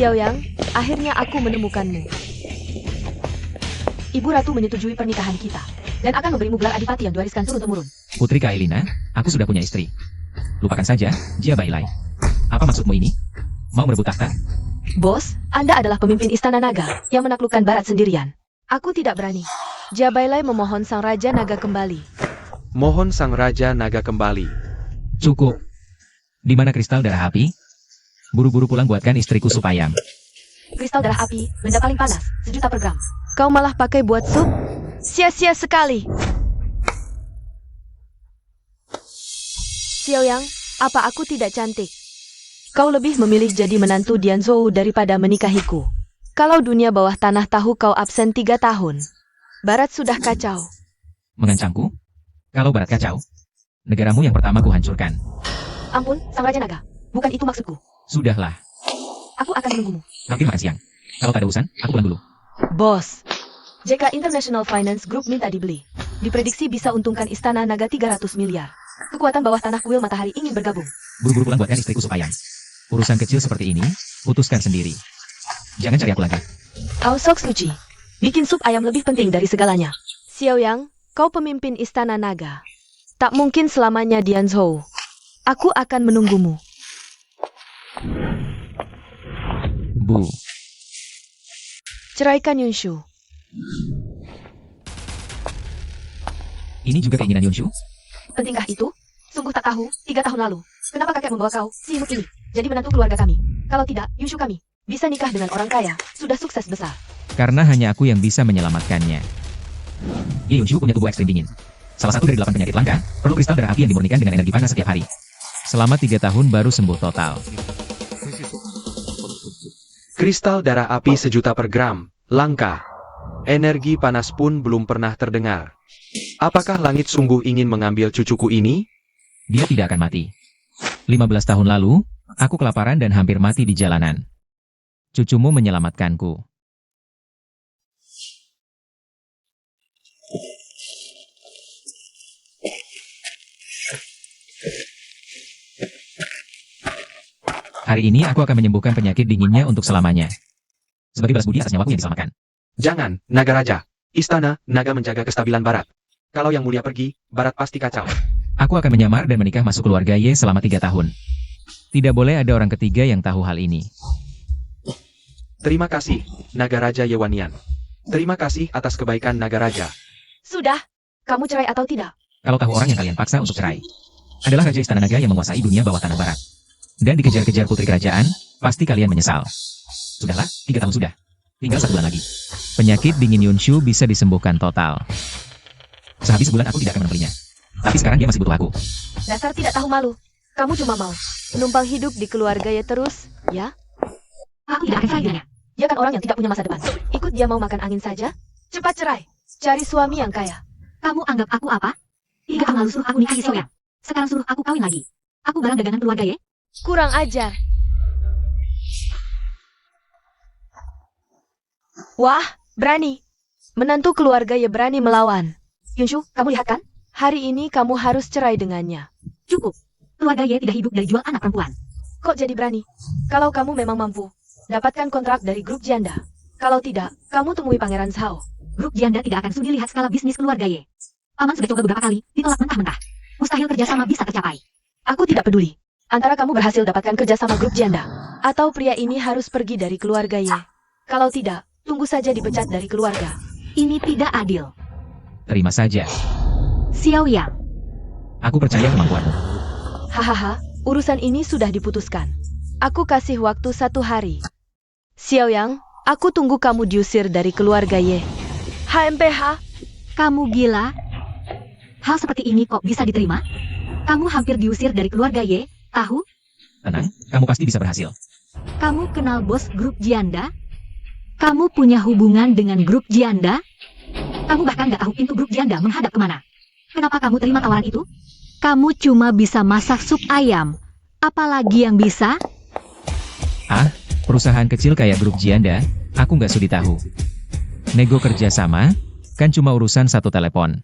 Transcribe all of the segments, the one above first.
Xiaoyang, akhirnya aku menemukanmu. Ibu Ratu menyetujui pernikahan kita, dan akan memberimu gelar adipati yang diwariskan turun-temurun. Putri Kaelina, aku sudah punya istri. Lupakan saja, Jia Bailai. Apa maksudmu ini? Mau merebut takhta? Bos, Anda adalah pemimpin Istana Naga yang menaklukkan Barat sendirian. Aku tidak berani. Jia Bailai memohon Sang Raja Naga kembali. Mohon Sang Raja Naga kembali. Cukup. Di mana kristal darah api? Buru-buru pulang buatkan istriku sup ayam. Kristal darah api, benda paling panas, 1.000.000 per gram. Kau malah pakai buat sup? Sia-sia sekali. Xiaoyang, apa aku tidak cantik? Kau lebih memilih jadi menantu Dian Zhou daripada menikahiku. Kalau dunia bawah tanah tahu kau absen 3 tahun. Barat sudah kacau. Mengancamku? Kalau Barat kacau, negaramu yang pertama kuhancurkan. Ampun, Sang Raja Naga. Bukan itu maksudku. Sudahlah. Aku akan menunggumu. Hampir makan siang. Kalau tak ada urusan, aku pulang dulu. Bos, JK International Finance Group minta dibeli. Diprediksi bisa untungkan Istana Naga 300 miliar. Kekuatan bawah tanah kuil matahari ingin bergabung. Buru-buru pulang buatkan istriku sup ayam. Urusan kecil seperti ini, putuskan sendiri. Jangan cari aku lagi. Kau sok suci. Bikin sup ayam lebih penting dari segalanya. Xiaoyang, kau pemimpin Istana Naga. Tak mungkin selamanya Dian Zhou. Aku akan menunggumu. Bu. Ceraikan Yunshu. Ini juga keinginan Yunshu? Pentingkah itu? Sungguh tak tahu, 3 tahun lalu. Kenapa kakek membawa kau, si imut ini, jadi menantu keluarga kami? Kalau tidak, Yunshu kami bisa nikah dengan orang kaya, sudah sukses besar. Karena hanya aku yang bisa menyelamatkannya. Yunshu punya tubuh ekstrim dingin. Salah satu dari 8 penyakit langka, perlu kristal darah api yang dimurnikan dengan energi panas setiap hari. Selama 3 tahun baru sembuh total. Kristal darah api 1.000.000 per gram, langka. Energi panas pun belum pernah terdengar. Apakah langit sungguh ingin mengambil cucuku ini? Dia tidak akan mati. 15 tahun lalu, aku kelaparan dan hampir mati di jalanan. Cucumu menyelamatkanku. Hari ini aku akan menyembuhkan penyakit dinginnya untuk selamanya. Sebagai balas budi atas nyawaku yang diselamatkan. Jangan, Naga Raja. Istana Naga menjaga kestabilan Barat. Kalau yang mulia pergi, Barat pasti kacau. Aku akan menyamar dan menikah masuk keluarga Ye selama 3 tahun. Tidak boleh ada orang ketiga yang tahu hal ini. Terima kasih, Naga Raja Yewanian. Terima kasih atas kebaikan Naga Raja. Sudah, kamu cerai atau tidak? Kalau tahu orang yang kalian paksa untuk cerai adalah Raja Istana Naga yang menguasai dunia bawah tanah Barat. Dan dikejar-kejar putri kerajaan, pasti kalian menyesal. Sudahlah, 3 tahun sudah. Tinggal 1 bulan lagi. Penyakit dingin Yunshu bisa disembuhkan total. Sehabis sebulan aku tidak akan menemuinya. Tapi sekarang dia masih butuh aku. Dasar tidak tahu malu. Kamu cuma mau menumpang hidup di keluarga ya terus, ya? Aku tidak akan sayangnya. Dia kan orang yang tidak punya masa depan. Ikut dia mau makan angin saja? Cepat cerai. Cari suami yang kaya. Kamu anggap aku apa? 3 tahun lalu suruh aku nikahi Xiaoyang. Sekarang suruh aku kawin lagi. Aku barang dagangan keluarga ya? Kurang ajar. Wah, berani. Menantu keluarga ya berani melawan. Yunshu, kamu lihat kan? Hari ini kamu harus cerai dengannya. Cukup. Keluarga Ye tidak hidup dari jual anak perempuan. Kok jadi berani? Kalau kamu memang mampu, dapatkan kontrak dari grup janda. Kalau tidak, kamu temui Pangeran Zhao. Grup janda tidak akan sudi lihat skala bisnis keluarga Ye. Paman sudah coba beberapa kali, ditolak mentah-mentah. Mustahil kerjasama bisa tercapai. Aku tidak peduli. Antara kamu berhasil dapatkan kerja sama grup janda, atau pria ini harus pergi dari keluarga Ye. Kalau tidak, tunggu saja dipecat dari keluarga. Ini tidak adil. Terima saja. Xiaoyang. Aku percaya kemampuanmu. Hahaha, urusan ini sudah diputuskan. Aku kasih waktu 1 hari. Xiaoyang, aku tunggu kamu diusir dari keluarga Ye. HMPH. Kamu gila? Hal seperti ini kok bisa diterima? Kamu hampir diusir dari keluarga Ye, tahu? Tenang, kamu pasti bisa berhasil. Kamu kenal bos grup janda? Kamu punya hubungan dengan grup janda? Kamu bahkan gak tahu pintu grup janda menghadap kemana. Kenapa kamu terima tawaran itu? Kamu cuma bisa masak sup ayam. Apalagi yang bisa? Ah, perusahaan kecil kayak grup janda, aku nggak sudi tahu. Nego kerja sama, kan cuma urusan 1 telepon.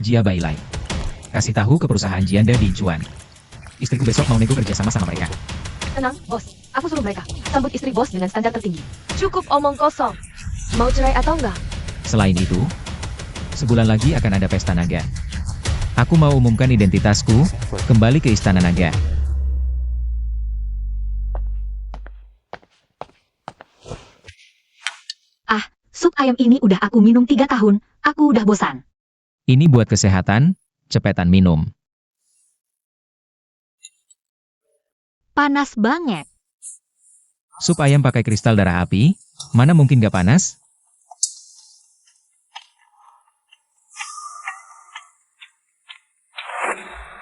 Jia Bailai. Kasih tahu ke perusahaan janda di Inchuan. Istriku besok mau nego kerja sama mereka. Tenang, bos. Aku suruh mereka sambut istri bos dengan standar tertinggi. Cukup omong kosong. Mau cerai atau enggak? Selain itu, sebulan lagi akan ada pesta naga. Aku mau umumkan identitasku, kembali ke Istana Naga. Sup ayam ini udah aku minum 3 tahun, aku udah bosan. Ini buat kesehatan, cepetan minum. Panas banget. Sup ayam pakai kristal darah api, mana mungkin gak panas?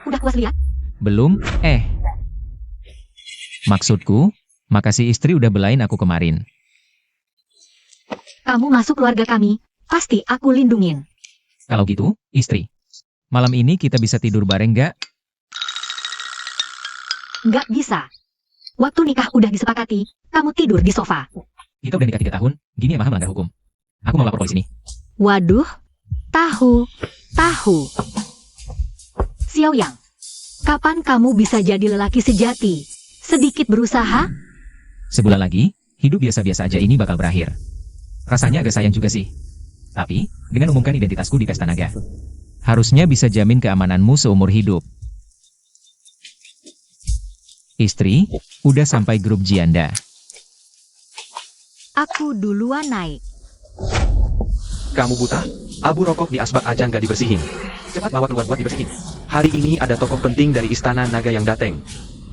Udah puas lihat? Belum, Maksudku, makasih istri udah belain aku kemarin. Kamu masuk keluarga kami, pasti aku lindungin. Kalau gitu, istri. Malam ini kita bisa tidur bareng gak? Nggak bisa. Waktu nikah udah disepakati, kamu tidur di sofa. Kita udah nikah 3 tahun, gini ya mahal melanggar hukum. Aku mau lapor polisi nih. Waduh, tahu. Xiao Yang, kapan kamu bisa jadi lelaki sejati? Sedikit berusaha? Sebulan lagi, hidup biasa-biasa aja ini bakal berakhir. Rasanya agak sayang juga sih. Tapi, dengan umumkan identitasku di Pesta Naga, harusnya bisa jamin keamananmu seumur hidup. Istri, udah sampai grup Jianda. Aku duluan naik. Kamu buta? Abu rokok di asbak aja nggak dibersihin. Cepat bawa keluar buat dibersihin. Hari ini ada tokoh penting dari Istana Naga yang dateng.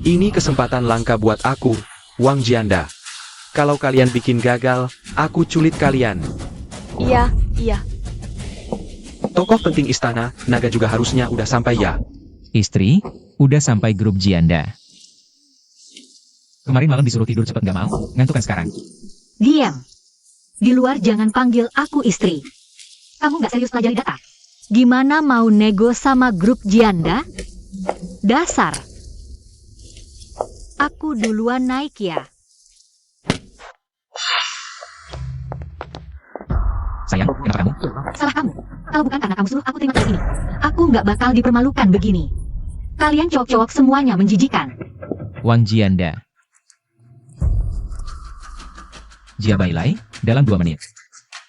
Ini kesempatan langka buat aku, Wang Jianda. Kalau kalian bikin gagal, aku culit kalian. Iya. Tokoh penting Istana Naga juga harusnya udah sampai ya. Istri, udah sampai grup Jianda. Kemarin malam disuruh tidur cepet gak mau, ngantuk kan sekarang? Diam. Di luar jangan panggil aku istri. Kamu nggak serius pelajari data? Gimana mau nego sama grup Jianda? Dasar. Aku duluan naik ya. Sayang, kenapa kamu? Salah kamu. Kalau bukan karena kamu suruh aku terima kasih ini, aku nggak bakal dipermalukan begini. Kalian cowok-cowok semuanya menjijikan. Wang Jianda. Jia Bailai, dalam 2 menit.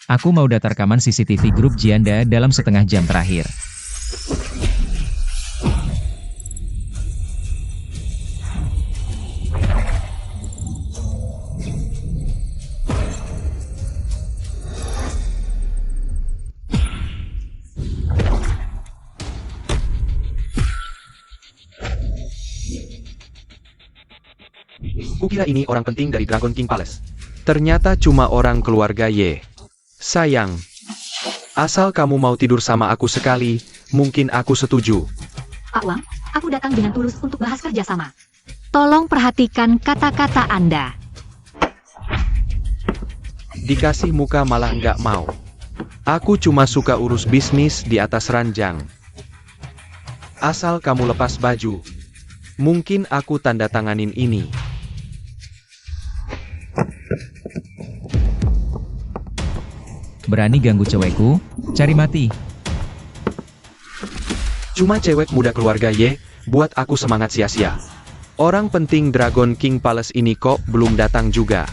Aku mau data rekaman CCTV grup Jianda dalam setengah jam terakhir. Kukira ini orang penting dari Dragon King Palace. Ternyata cuma orang keluarga Ye. Sayang. Asal kamu mau tidur sama aku sekali, mungkin aku setuju. Pak Wang, aku datang dengan tulus untuk bahas kerjasama. Tolong perhatikan kata-kata Anda. Dikasih muka malah nggak mau. Aku cuma suka urus bisnis di atas ranjang. Asal kamu lepas baju. Mungkin aku tanda tanganin ini. Berani ganggu cewekku, cari mati. Cuma cewek muda keluarga Ye, buat aku semangat sia-sia. Orang penting Dragon King Palace ini kok belum datang juga.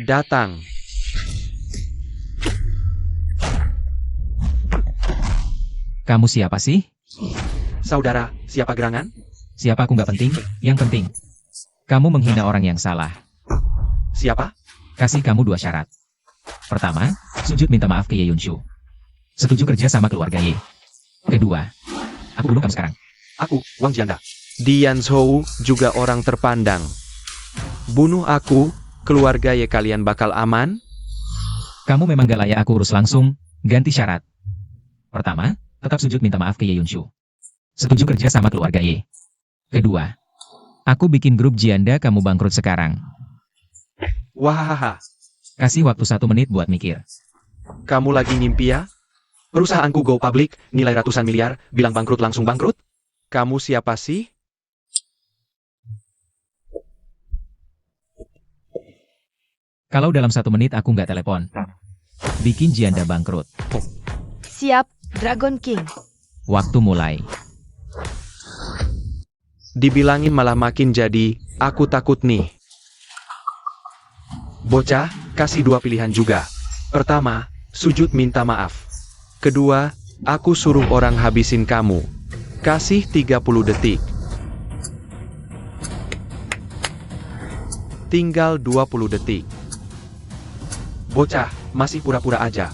Datang. Kamu siapa sih? Saudara, siapa gerangan? Siapa aku nggak penting, yang penting. Kamu menghina orang yang salah. Siapa? Kasih kamu 2 syarat. Pertama, sujud minta maaf ke Ye Yunshu. Setuju kerja sama keluarga Ye. Kedua, aku bunuh kamu sekarang. Aku, Wang Jianda. Dian Zhou juga orang terpandang. Bunuh aku, keluarga Ye kalian bakal aman? Kamu memang gak layak aku urus langsung, ganti syarat. Pertama, tetap sujud minta maaf ke Ye Yunshu. Setuju kerja sama keluarga Ye. Kedua, aku bikin grup Jianda kamu bangkrut sekarang. Wahahaha. Kasih waktu 1 menit buat mikir. Kamu lagi ngimpi ya? Perusahaanku go public, nilai ratusan miliar, bilang bangkrut langsung bangkrut? Kamu siapa sih? Kalau dalam 1 menit aku nggak telepon, bikin Jianda bangkrut. Siap, Dragon King. Waktu mulai. Dibilangin malah makin jadi, aku takut nih. Bocah, kasih dua pilihan juga. Pertama, sujud minta maaf. Kedua, aku suruh orang habisin kamu. Kasih 30 detik. Tinggal 20 detik. Bocah, masih pura-pura aja.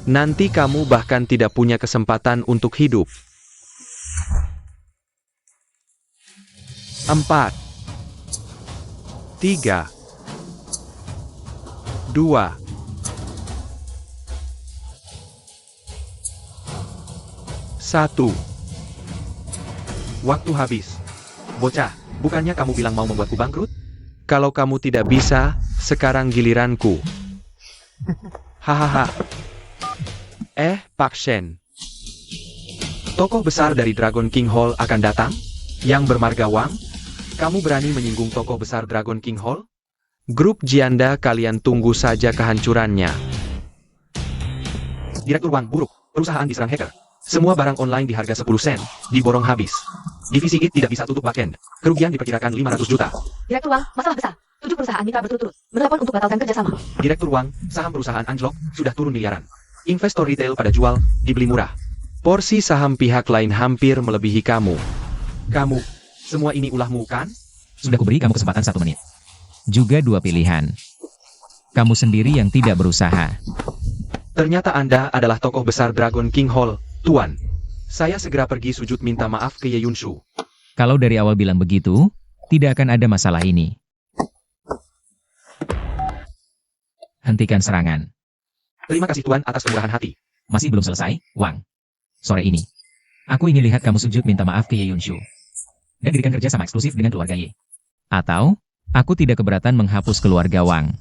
Nanti kamu bahkan tidak punya kesempatan untuk hidup. 4, 3, 2, 1. Waktu habis. Bocah, bukannya kamu bilang mau membuatku bangkrut? Kalau kamu tidak bisa, sekarang giliranku. Hahaha. Pak Shen. Tokoh besar dari Dragon King Hall akan datang? Yang bermarga Wang? Kamu berani menyinggung tokoh besar Dragon King Hall? Grup Jianda, kalian tunggu saja kehancurannya. Direktur Wang buruk, perusahaan diserang hacker. Semua barang online di harga 10 sen, diborong habis. Divisi IT tidak bisa tutup backend. Kerugian diperkirakan 500 juta. Direktur Wang, masalah besar. 7 perusahaan mitra berturut-turut menelepon untuk batalkan kerjasama. Direktur Wang, saham perusahaan anjlok, sudah turun miliaran. Investor retail pada jual, dibeli murah. Porsi saham pihak lain hampir melebihi kamu. Kamu, semua ini ulahmu kan? Sudah kuberi kamu kesempatan 1 menit. Juga 2 pilihan. Kamu sendiri yang tidak berusaha. Ternyata Anda adalah tokoh besar Dragon King Hall, Tuan. Saya segera pergi sujud minta maaf ke Ye Yunshu. Kalau dari awal bilang begitu, tidak akan ada masalah ini. Hentikan serangan. Terima kasih Tuan atas kemurahan hati. Masih belum selesai, Wang. Sore ini, aku ingin lihat kamu sujud minta maaf ke Ye Yunshu. Dan dirikan kerja sama eksklusif dengan keluarga Ye. Atau, aku tidak keberatan menghapus keluarga Wang.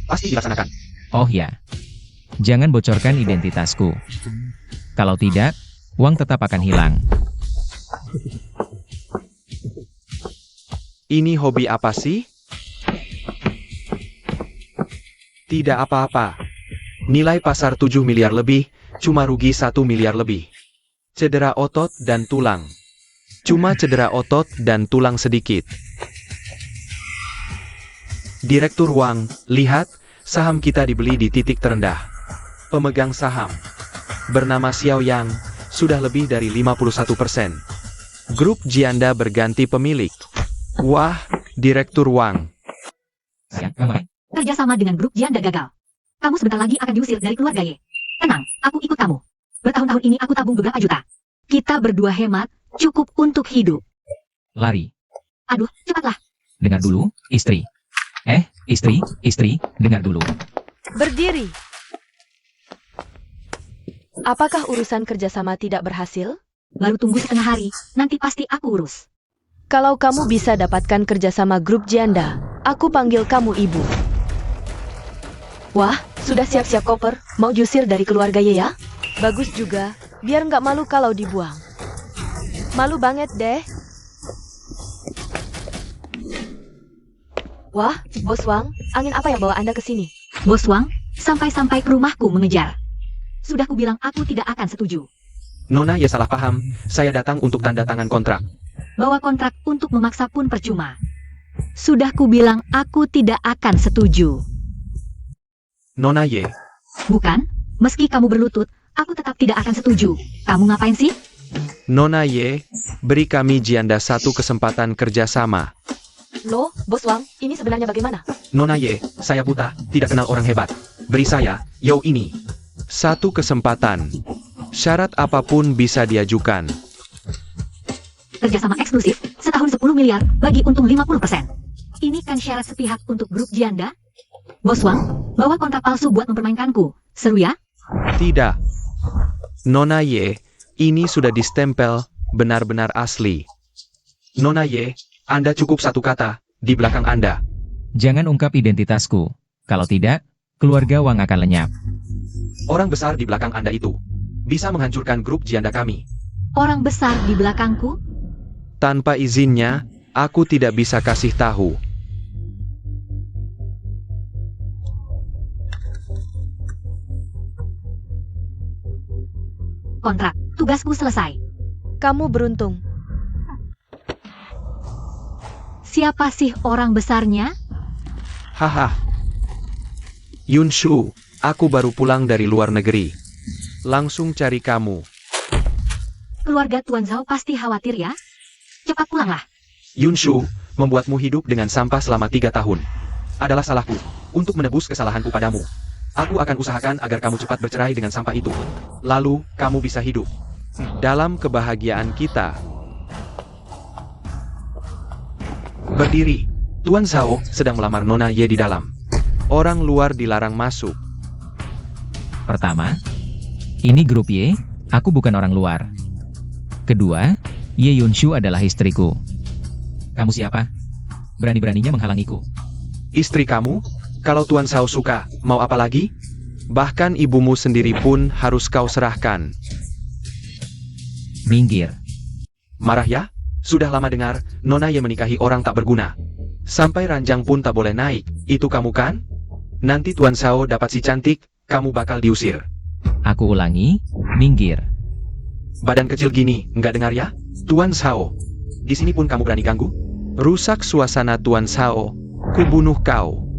Pasti dilaksanakan. Oh ya, jangan bocorkan identitasku. Kalau tidak, Wang tetap akan hilang. Ini hobi apa sih? Tidak apa-apa. Nilai pasar 7 miliar lebih, cuma rugi 1 miliar lebih. Cedera otot dan tulang. Cuma cedera otot dan tulang sedikit. Direktur Wang, lihat, saham kita dibeli di titik terendah. Pemegang saham bernama Xiao Yang, sudah lebih dari 51%. Grup Jianda berganti pemilik. Wah, Direktur Wang. Sayang, kamu Kerjasama dengan grup Jianda gagal. Kamu sebentar lagi akan diusir dari keluarga Ye. Tenang, aku ikut kamu. Bertahun-tahun ini aku tabung beberapa juta. Kita berdua hemat, cukup untuk hidup. lari. Aduh, cepatlah. Dengar dulu, istri. Istri, dengar dulu. Berdiri. Apakah urusan kerjasama tidak berhasil? Baru tunggu setengah hari, nanti pasti aku urus. Kalau kamu bisa dapatkan kerjasama grup Jianda, aku panggil kamu ibu. Wah, sudah siap-siap koper, mau jusir dari keluarga Ye ya? Bagus juga, biar nggak malu kalau dibuang. Malu banget deh. Wah, Bos Wang, angin apa yang bawa Anda ke sini? Bos Wang, sampai-sampai ke rumahku mengejar. Sudah kubilang aku tidak akan setuju. Nona ya salah paham, saya datang untuk tanda tangan kontrak. Bawa kontrak untuk memaksa pun percuma. Sudah kubilang aku tidak akan setuju. Nona Ye, Bukan, meski kamu berlutut, aku tetap tidak akan setuju. Kamu ngapain sih? Nona Ye, beri kami Jianda satu kesempatan kerjasama. Loh, Bos Wang, ini sebenarnya bagaimana? Nona Ye, saya buta, tidak kenal orang hebat. Beri saya, yo ini. Satu kesempatan. Syarat apapun bisa diajukan. Kerjasama eksklusif, setahun 10 miliar, bagi untung 50%. Ini kan syarat sepihak untuk grup Jianda? Bos Wang, bawa kontrak palsu buat mempermainkanku. Seru ya? Tidak. Nona Ye, ini sudah distempel, benar-benar asli. Nona Ye, Anda cukup satu kata, di belakang Anda. Jangan ungkap identitasku. Kalau tidak, keluarga Wang akan lenyap. Orang besar di belakang Anda itu bisa menghancurkan grup Jianda kami. Orang besar di belakangku? Tanpa izinnya, aku tidak bisa kasih tahu. Kontrak, tugasku selesai. Kamu beruntung. Siapa sih orang besarnya? Haha. Yunshu, aku baru pulang dari luar negeri. Langsung cari kamu. Keluarga Tuan Zhao pasti khawatir ya? Cepat pulanglah. Yunshu, membuatmu hidup dengan sampah selama 3 tahun. Adalah salahku. Untuk menebus kesalahanku padamu. Aku akan usahakan agar kamu cepat bercerai dengan sampah itu. Lalu, kamu bisa hidup dalam kebahagiaan kita. Berdiri. Tuan Zhao sedang melamar Nona Ye di dalam. Orang luar dilarang masuk. Pertama, ini grup Y, aku bukan orang luar. Kedua, Ye Yunshu adalah istriku. Kamu siapa? Berani-beraninya menghalangiku. Istri kamu? Kalau Tuan Zhao suka, mau apa lagi? Bahkan ibumu sendiri pun harus kau serahkan. Minggir. Marah ya? Sudah lama dengar, Nona Ye menikahi orang tak berguna. Sampai ranjang pun tak boleh naik, itu kamu kan? Nanti Tuan Zhao dapat si cantik, kamu bakal diusir. Aku ulangi, minggir. Badan kecil gini, nggak dengar ya? Tuan Zhao, di sini pun kamu berani ganggu? Rusak suasana Tuan Zhao, kubunuh kau.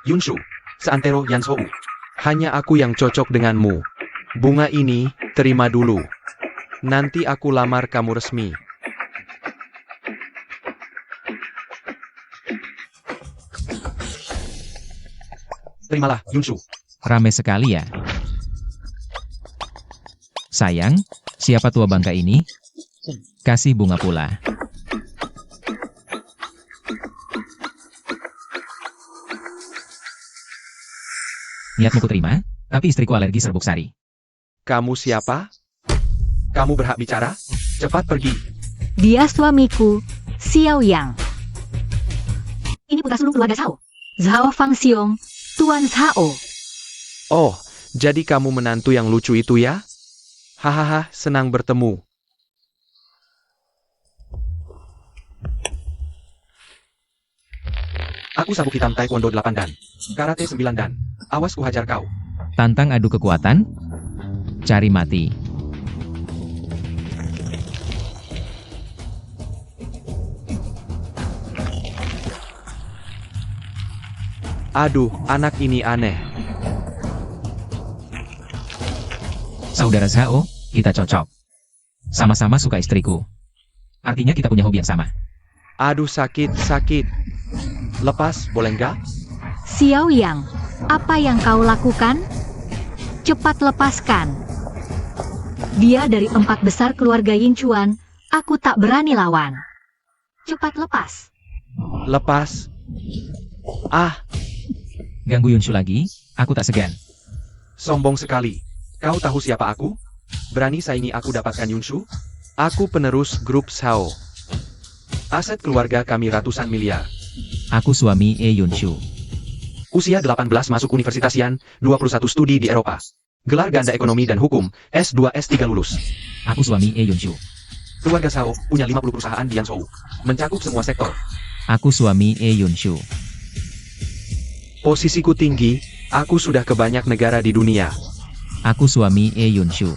Yunshu, seantero Yanshou. Hanya aku yang cocok denganmu. Bunga ini, terima dulu. Nanti aku lamar kamu resmi. Terimalah, Yunshu. Rame sekali ya. Sayang, siapa tua bangka ini? Kasih bunga pula. Niatmu kuterima, tapi istriku alergi serbuk sari. Kamu siapa? Kamu berhak bicara? Cepat pergi. Dia suamiku, Xiao Yang. Ini putra sulung keluarga Zhao. Zhao Fangxiong, Tuan Zhao. Oh, jadi kamu menantu yang lucu itu ya? Hahaha, senang bertemu. Aku sabuk hitam taekwondo 8 dan karate 9 dan. Awas ku hajar kau. Tantang adu kekuatan? Cari mati. Aduh, anak ini aneh. Saudara Zhao, kita cocok. Sama-sama suka istriku. Artinya kita punya hobi yang sama. Aduh, sakit, sakit. Lepas, boleh nggak? Xiao Yang, apa yang kau lakukan? Cepat lepaskan. Dia dari 4 besar keluarga Yin Chuan, aku tak berani lawan. Cepat lepas. Lepas. Ah, Ganggu Yunshu lagi, aku tak segan. sombong sekali. Kau tahu siapa aku? Berani saingi aku dapatkan Yunshu? Aku penerus grup Zhao. Aset keluarga kami ratusan miliar. Aku suami Ye Yunshu. Usia 18 masuk Universitas Yan, 21 studi di Eropa. Gelar ganda ekonomi dan hukum, S2 S3 lulus. Aku suami Ye Yunshu. Keluarga Zhao punya 50 perusahaan di Yanzhou. Mencakup semua sektor. Aku suami Ye Yunshu. Posisiku tinggi, aku sudah ke banyak negara di dunia. Aku suami Ye Yunshu.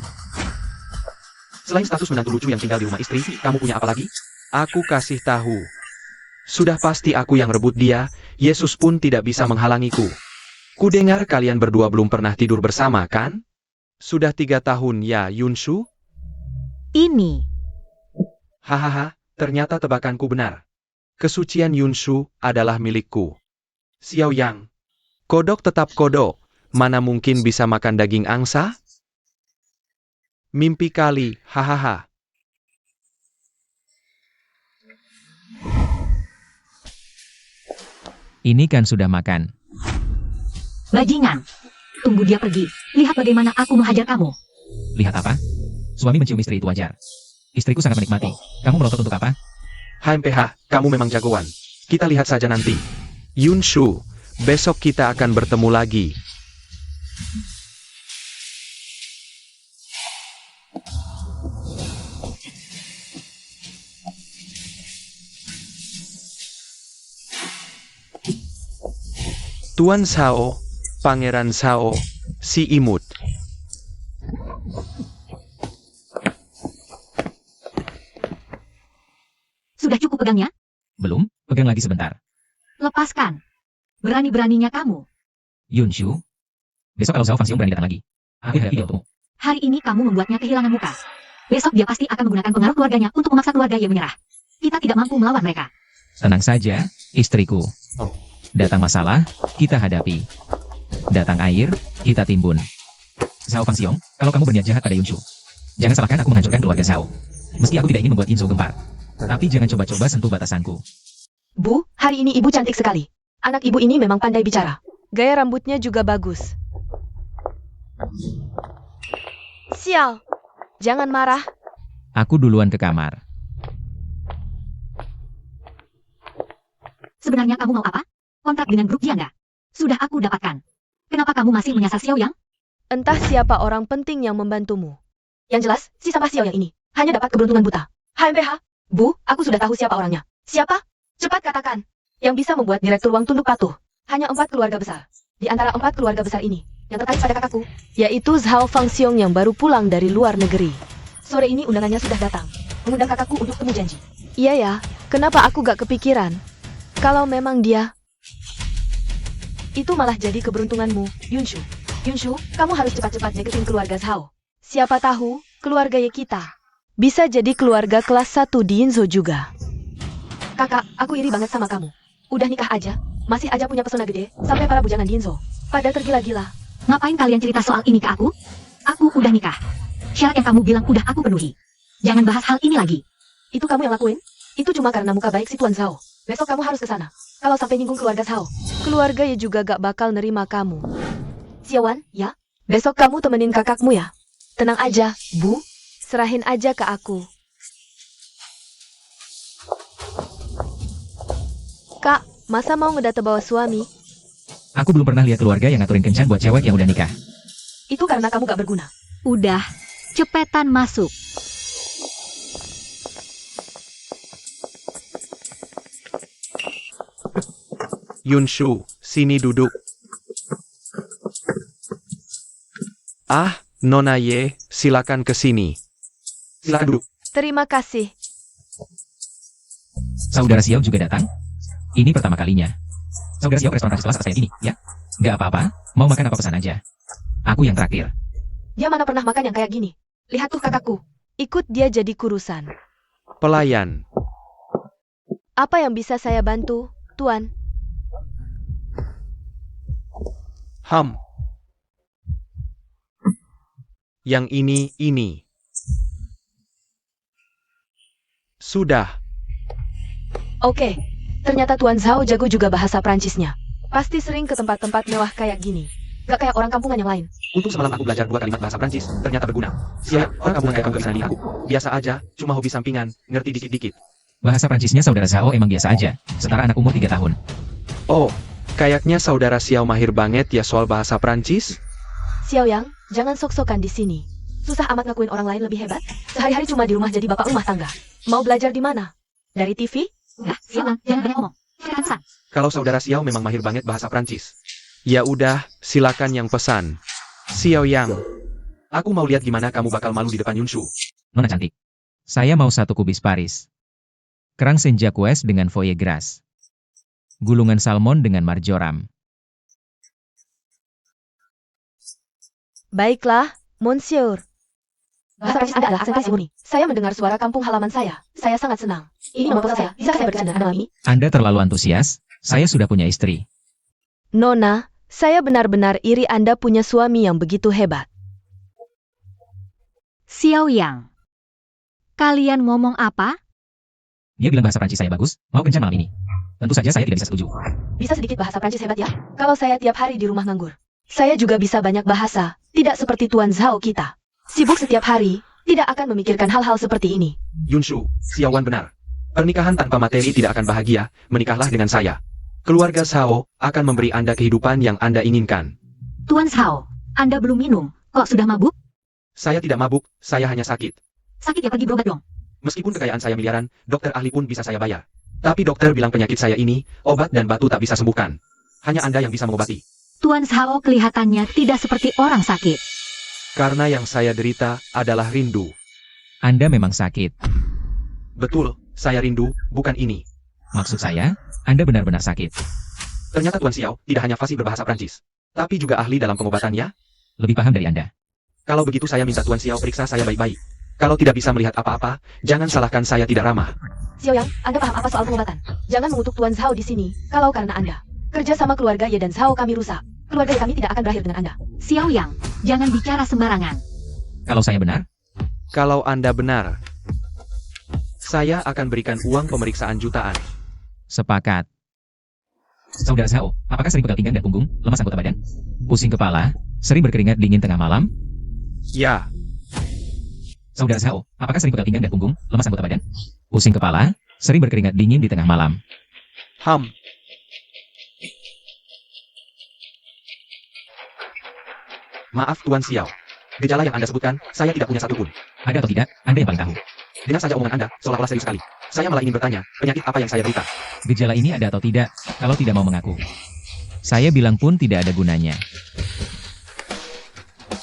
Selain status menantu lucu yang tinggal di rumah istri, kamu punya apa lagi? Aku kasih tahu. Sudah pasti aku yang rebut dia, Yesus pun tidak bisa menghalangiku. Kudengar kalian berdua belum pernah tidur bersama, kan? Sudah 3 tahun ya, Yunshu? Ini. Hahaha, ternyata tebakanku benar. Kesucian Yunshu adalah milikku. Xiao Yang. Kodok tetap kodok, mana mungkin bisa makan daging angsa? Mimpi kali, hahaha. Ini kan sudah makan. Bajingan. Tunggu dia pergi. Lihat bagaimana aku menghajar kamu. Lihat apa? Suami mencium istri itu wajar. Istriku sangat menikmati. Kamu melotot untuk apa? HMPH, kamu memang jagoan. Kita lihat saja nanti. Yunshu, besok kita akan bertemu lagi. Tuan Sao, Pangeran Sao, si imut. Sudah cukup pegangnya? Belum, pegang lagi sebentar. Lepaskan. Berani-beraninya kamu. Yunshu. Besok kalau Zhao Fangxiong berani datang lagi, aku hadapi dia untukmu. Hari ini kamu membuatnya kehilangan muka. Besok dia pasti akan menggunakan pengaruh keluarganya untuk memaksa keluarga Ye menyerah. Kita tidak mampu melawan mereka. Tenang saja, istriku. Datang masalah, kita hadapi. Datang air, kita timbun. Zhao Fangxiong, kalau kamu berniat jahat pada Yunshu, jangan salahkan aku menghancurkan keluarga Zhao. Meski aku tidak ingin membuat Yinzhou gempar. Tapi jangan coba-coba sentuh batasanku. Bu, hari ini ibu cantik sekali. Anak ibu ini memang pandai bicara. Gaya rambutnya juga bagus. Sial, jangan marah. Aku duluan ke kamar. Sebenarnya kamu mau apa? Kontrak dengan grup Jianda. Sudah aku dapatkan. Kenapa kamu masih menyasar Xiao Yang? Entah siapa orang penting yang membantumu. Yang jelas, si sampah Xiao yang ini hanya dapat keberuntungan buta. HMPH, Bu, aku sudah tahu siapa orangnya. Siapa? Cepat katakan. Yang bisa membuat Direktur Wang tunduk patuh. Hanya 4 keluarga besar. Di antara 4 keluarga besar ini, yang terkait pada kakakku, yaitu Zhao Fangxiong yang baru pulang dari luar negeri. Sore ini undangannya sudah datang. Mengundang kakakku untuk temu janji. Iya ya, kenapa aku gak kepikiran? Kalau memang dia... Itu malah jadi keberuntunganmu, Yunshu. Yunshu, kamu harus cepat-cepat deketin keluarga Zhao. Siapa tahu, keluarga Ye kita bisa jadi keluarga kelas 1 di Yinzhou juga. Kakak, aku iri banget sama kamu. Udah nikah aja, masih aja punya pesona gede, sampai para bujangan di Yinzhou pada tergila-gila. Ngapain kalian cerita soal ini ke aku? Aku udah nikah. Syarat yang kamu bilang udah aku penuhi. Jangan bahas hal ini lagi. Itu kamu yang lakuin? Itu cuma karena muka baik si Tuan Zhao. Besok kamu harus ke sana. Kalau sampai nyinggung keluarga Zhao, keluarga Ye juga gak bakal nerima kamu. Xiaowan, ya? Besok kamu temenin kakakmu ya? Tenang aja, Bu. Serahin aja ke aku. Kak, masa mau ngedata bawa suami? Aku belum pernah lihat keluarga yang ngaturin kencan buat cewek yang udah nikah. Itu karena kamu gak berguna. Udah, cepetan masuk. Yunshu, sini duduk. Ah, Nona Ye, silakan ke sini. Silakan duduk. Terima kasih. Saudara Xiao juga datang. Ini pertama kalinya. Saudara Xiao ke restoran kelas atas kayak gini, ya? Gak apa-apa, mau makan apa pesan aja. Aku yang traktir. Dia mana pernah makan yang kayak gini? Lihat tuh kakakku. Ikut dia jadi kurusan. Pelayan. Apa yang bisa saya bantu, Tuan? Yang ini. Sudah. Oke, ternyata Tuan Zhao jago juga bahasa Prancisnya. Pasti sering ke tempat-tempat mewah kayak gini. Gak kayak orang kampungan yang lain. Untuk semalam aku belajar 2 kalimat bahasa Prancis, ternyata berguna. Siap, orang kampungan kayak kamu gak bisa nani aku. Biasa aja, cuma hobi sampingan, ngerti dikit-dikit. Bahasa Prancisnya saudara Zhao emang biasa aja, setara anak umur 3 tahun. Oh, kayaknya saudara Xiao mahir banget ya soal bahasa Prancis. Xiao Yang, jangan sok-sokan di sini. Susah amat ngakuin orang lain lebih hebat. Sehari-hari cuma di rumah jadi bapak rumah tangga. Mau belajar di mana? Dari TV? Udah, silakan, jangan banyak ngomong. Silakan pesan. Kalau saudara Xiao memang mahir banget bahasa Prancis. Ya udah, silakan yang pesan. Xiao Yang, aku mau lihat gimana kamu bakal malu di depan Yunshu. Nona cantik. Saya mau 1 kubis Paris. Kerang senja kues dengan foie gras. Gulungan salmon dengan marjoram. Baiklah, Monsieur. Bahasa Prancis Anda adalah aksen Prancis murni. Saya mendengar suara kampung halaman saya. Saya sangat senang. Ini nomor ponsel saya. Bisa saya bercanda Anda malam ini? Anda terlalu antusias, saya sudah punya istri. Nona, saya benar-benar iri Anda punya suami yang begitu hebat. Xiao Yang. Kalian ngomong apa? Dia bilang bahasa Prancis saya bagus, mau kencan malam ini. Tentu saja saya tidak bisa setuju. Bisa sedikit bahasa Prancis hebat ya? Kalau saya tiap hari di rumah nganggur. Saya juga bisa banyak bahasa, tidak seperti Tuan Zhao kita. Sibuk setiap hari, tidak akan memikirkan hal-hal seperti ini. Yunshu, Xiaowan benar. Pernikahan tanpa materi tidak akan bahagia, menikahlah dengan saya. Keluarga Zhao akan memberi Anda kehidupan yang Anda inginkan. Tuan Zhao, Anda belum minum. Kok sudah mabuk? Saya tidak mabuk, saya hanya sakit. Sakit ya pergi berobat dong. Meskipun kekayaan saya miliaran, dokter ahli pun bisa saya bayar. Tapi dokter bilang penyakit saya ini, obat dan batu tak bisa sembuhkan. Hanya Anda yang bisa mengobati. Tuan Zhao kelihatannya tidak seperti orang sakit. Karena yang saya derita adalah rindu. Anda memang sakit. Betul, saya rindu, bukan ini. Maksud saya, Anda benar-benar sakit. Ternyata Tuan Xiao tidak hanya fasih berbahasa Prancis, tapi juga ahli dalam pengobatannya. Lebih paham dari Anda. Kalau begitu saya minta Tuan Xiao periksa saya baik-baik. Kalau tidak bisa melihat apa-apa, jangan salahkan saya tidak ramah. Xiao Yang, Anda paham apa soal pengobatan? Jangan mengutuk Tuan Zhao di sini, kalau karena Anda. Kerja sama keluarga Ye dan Zhao kami rusak. Keluarga Ye kami tidak akan berakhir dengan Anda. Xiao Yang, jangan bicara sembarangan. Kalau saya benar, Kalau Anda benar, saya akan berikan uang pemeriksaan jutaan. sepakat. Saudara Zhao, apakah sering pegal pinggang dan punggung, lemas anggota badan, pusing kepala, sering berkeringat dingin tengah malam? Ya, Saudara Zhao, apakah sering pegal pinggang dan punggung, lemas anggota badan, pusing kepala, sering berkeringat dingin di tengah malam? Maaf Tuan Xiao. Gejala yang Anda sebutkan, saya tidak punya satupun. Ada atau tidak, Anda yang paling tahu. Dengar saja omongan Anda, seolah-olah serius sekali. Saya malah ingin bertanya, penyakit apa yang saya derita? Gejala ini ada atau tidak, kalau tidak mau mengaku. Saya bilang pun tidak ada gunanya.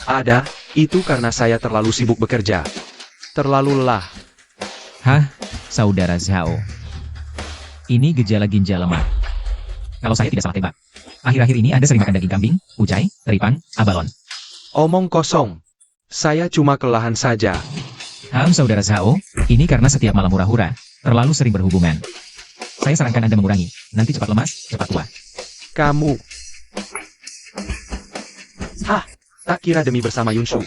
Ada, itu karena saya terlalu sibuk bekerja. Terlalu lelah. Hah, Saudara Zhao. Ini gejala ginjal lemah. Kalau saya tidak salah tebak. Akhir-akhir ini Anda sering makan daging kambing, ucai, teripang, abalon. Omong kosong. Saya cuma kelelahan saja. Saudara Zhao, ini karena setiap malam hura-hura, terlalu sering berhubungan. Saya sarankan Anda mengurangi, nanti cepat lemas, cepat tua. Kamu. Hah, tak kira demi bersama Yunshu.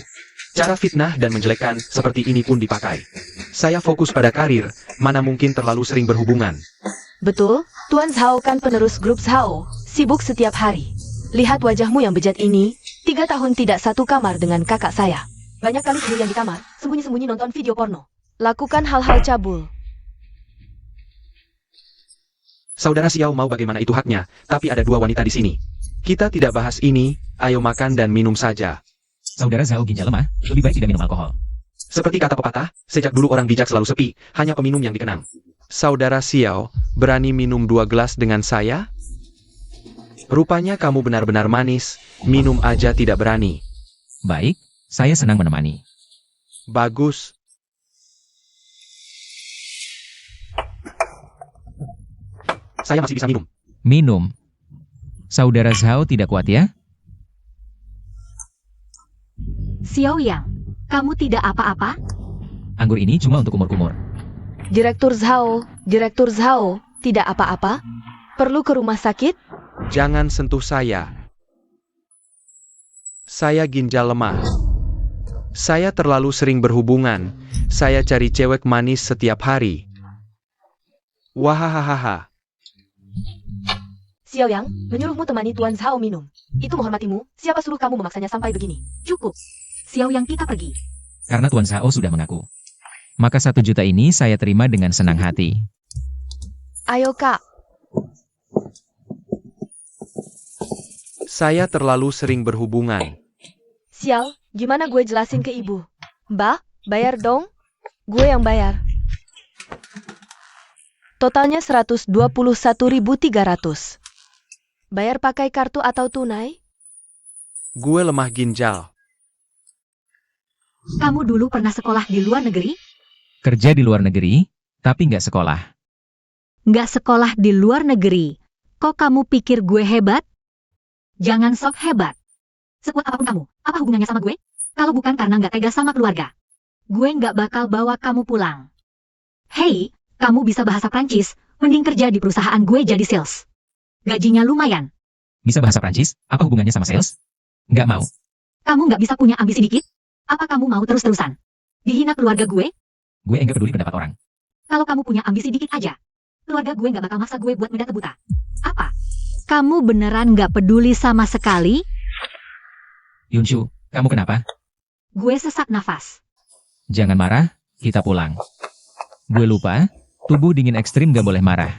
Cara fitnah dan menjelekkan seperti ini pun dipakai. Saya fokus pada karir, mana mungkin terlalu sering berhubungan. Betul, Tuan Zhao kan penerus grup Zhao, sibuk setiap hari. Lihat wajahmu yang bejat ini, 3 tahun tidak satu kamar dengan kakak saya. Banyak kali sendirian di kamar, sembunyi-sembunyi nonton video porno. Lakukan hal-hal cabul. Saudara Xiao mau bagaimana itu haknya, tapi ada 2 wanita di sini. Kita tidak bahas ini, ayo makan dan minum saja. Saudara Zhao ginjal lemah, lebih baik tidak minum alkohol. Seperti kata pepatah, sejak dulu orang bijak selalu sepi, hanya peminum yang dikenang. Saudara Xiao, berani minum 2 gelas dengan saya? Rupanya kamu benar-benar manis, minum aja tidak berani. Baik, saya senang menemani. Bagus. Saya masih bisa minum. Minum. Saudara Zhao tidak kuat ya? Xiao Yang, kamu tidak apa-apa? Anggur ini cuma untuk kumur-kumur. Direktur Zhao, tidak apa-apa? Perlu ke rumah sakit? Jangan sentuh saya. Saya ginjal lemah. Saya terlalu sering berhubungan. Saya cari cewek manis setiap hari. Wahahaha. Xiao Yang, menyuruhmu temani Tuan Zhao minum. Itu menghormatimu, siapa suruh kamu memaksanya sampai begini? Cukup. Xiao Yang, kita pergi. Karena Tuan Zhao sudah mengaku. Maka 1 juta ini saya terima dengan senang hati. Ayo kak, Saya terlalu sering berhubungan. Xiao, gimana gue jelasin ke ibu? Mbak, bayar dong. Gue yang bayar. Totalnya 121.300. Bayar pakai kartu atau tunai? Gue lemah ginjal. Kamu dulu pernah sekolah di luar negeri? Kerja di luar negeri, tapi nggak sekolah. Nggak sekolah di luar negeri. Kok kamu pikir gue hebat? Jangan sok hebat. Sekuat apapun kamu, apa hubungannya sama gue? Kalau bukan karena nggak tega sama keluarga, gue nggak bakal bawa kamu pulang. Hei, kamu bisa bahasa Prancis, mending kerja di perusahaan gue jadi sales. Gajinya lumayan. Bisa bahasa Prancis? Apa hubungannya sama sales? Nggak mau. Kamu nggak bisa punya ambisi dikit? Apa kamu mau terus-terusan dihina keluarga gue? Gue enggak peduli pendapat orang. Kalau kamu punya ambisi dikit aja, keluarga gue nggak bakal maksa gue buat mendadak buta. Apa? Kamu beneran nggak peduli sama sekali? Yunshu, kamu kenapa? Gue sesak nafas. Jangan marah, kita pulang. Gue lupa, tubuh dingin ekstrim gak boleh marah.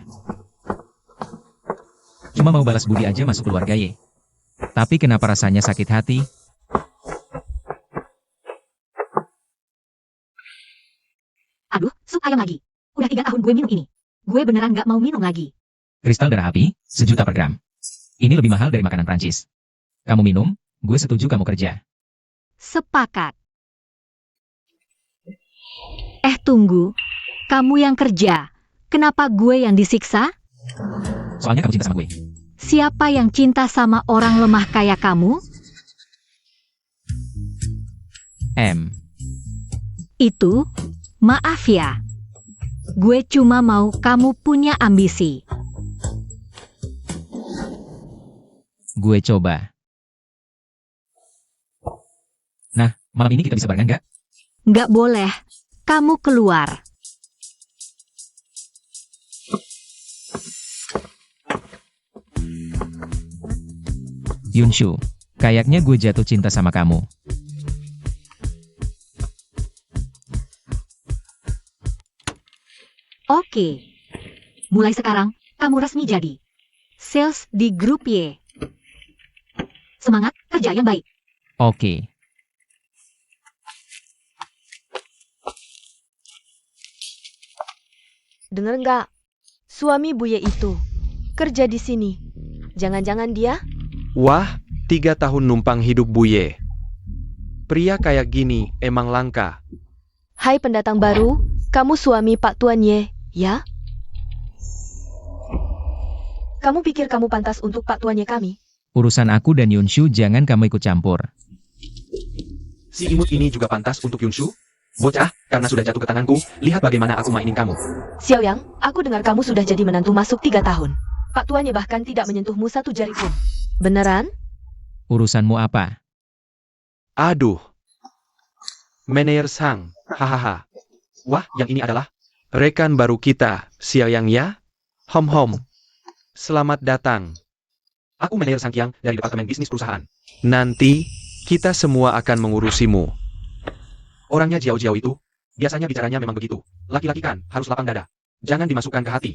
Cuma mau balas budi aja masuk keluarga Ye. Tapi kenapa rasanya sakit hati? Aduh, sup ayam lagi. Udah 3 tahun gue minum ini. Gue beneran nggak mau minum lagi. Kristal darah api, 1 juta per gram. Ini lebih mahal dari makanan Prancis. Kamu minum, gue setuju kamu kerja. Sepakat. Tunggu. Kamu yang kerja. Kenapa gue yang disiksa? Soalnya kamu cinta sama gue. Siapa yang cinta sama orang lemah kayak kamu? Itu, maaf ya. Gue cuma mau kamu punya ambisi. Gue coba. Nah, malam ini kita bisa barengan nggak? Nggak boleh. Kamu keluar. Yunshu, kayaknya gue jatuh cinta sama kamu. Oke. Mulai sekarang, kamu resmi jadi sales di grup Y. Semangat, kerja yang baik. Oke. Dengar nggak? Suami Buye itu kerja di sini. Jangan-jangan dia? Wah, 3 tahun numpang hidup Buye. Pria kayak gini emang langka. Hai pendatang baru, kamu suami Pak Tuan Ye, ya? Kamu pikir kamu pantas untuk Pak Tuan Ye kami? Urusan aku dan Yunshu jangan kamu ikut campur. Si imut ini juga pantas untuk Yunshu? Bocah, karena sudah jatuh ke tanganku, lihat bagaimana aku mainin kamu. Xiao Yang, aku dengar kamu sudah jadi menantu masuk 3 tahun. Pak Tuan Ye bahkan tidak menyentuhmu 1 jari pun. Beneran? Urusanmu apa? Aduh. Meneer Sang, hahaha. Wah, yang ini adalah rekan baru kita, Xiao Yang ya? Hom. Selamat datang. Aku Meneer Sang Qiang dari Departemen Bisnis Perusahaan. Nanti, kita semua akan mengurusimu. Orangnya Jiao itu, biasanya bicaranya memang begitu. Laki-laki kan, harus lapang dada. Jangan dimasukkan ke hati.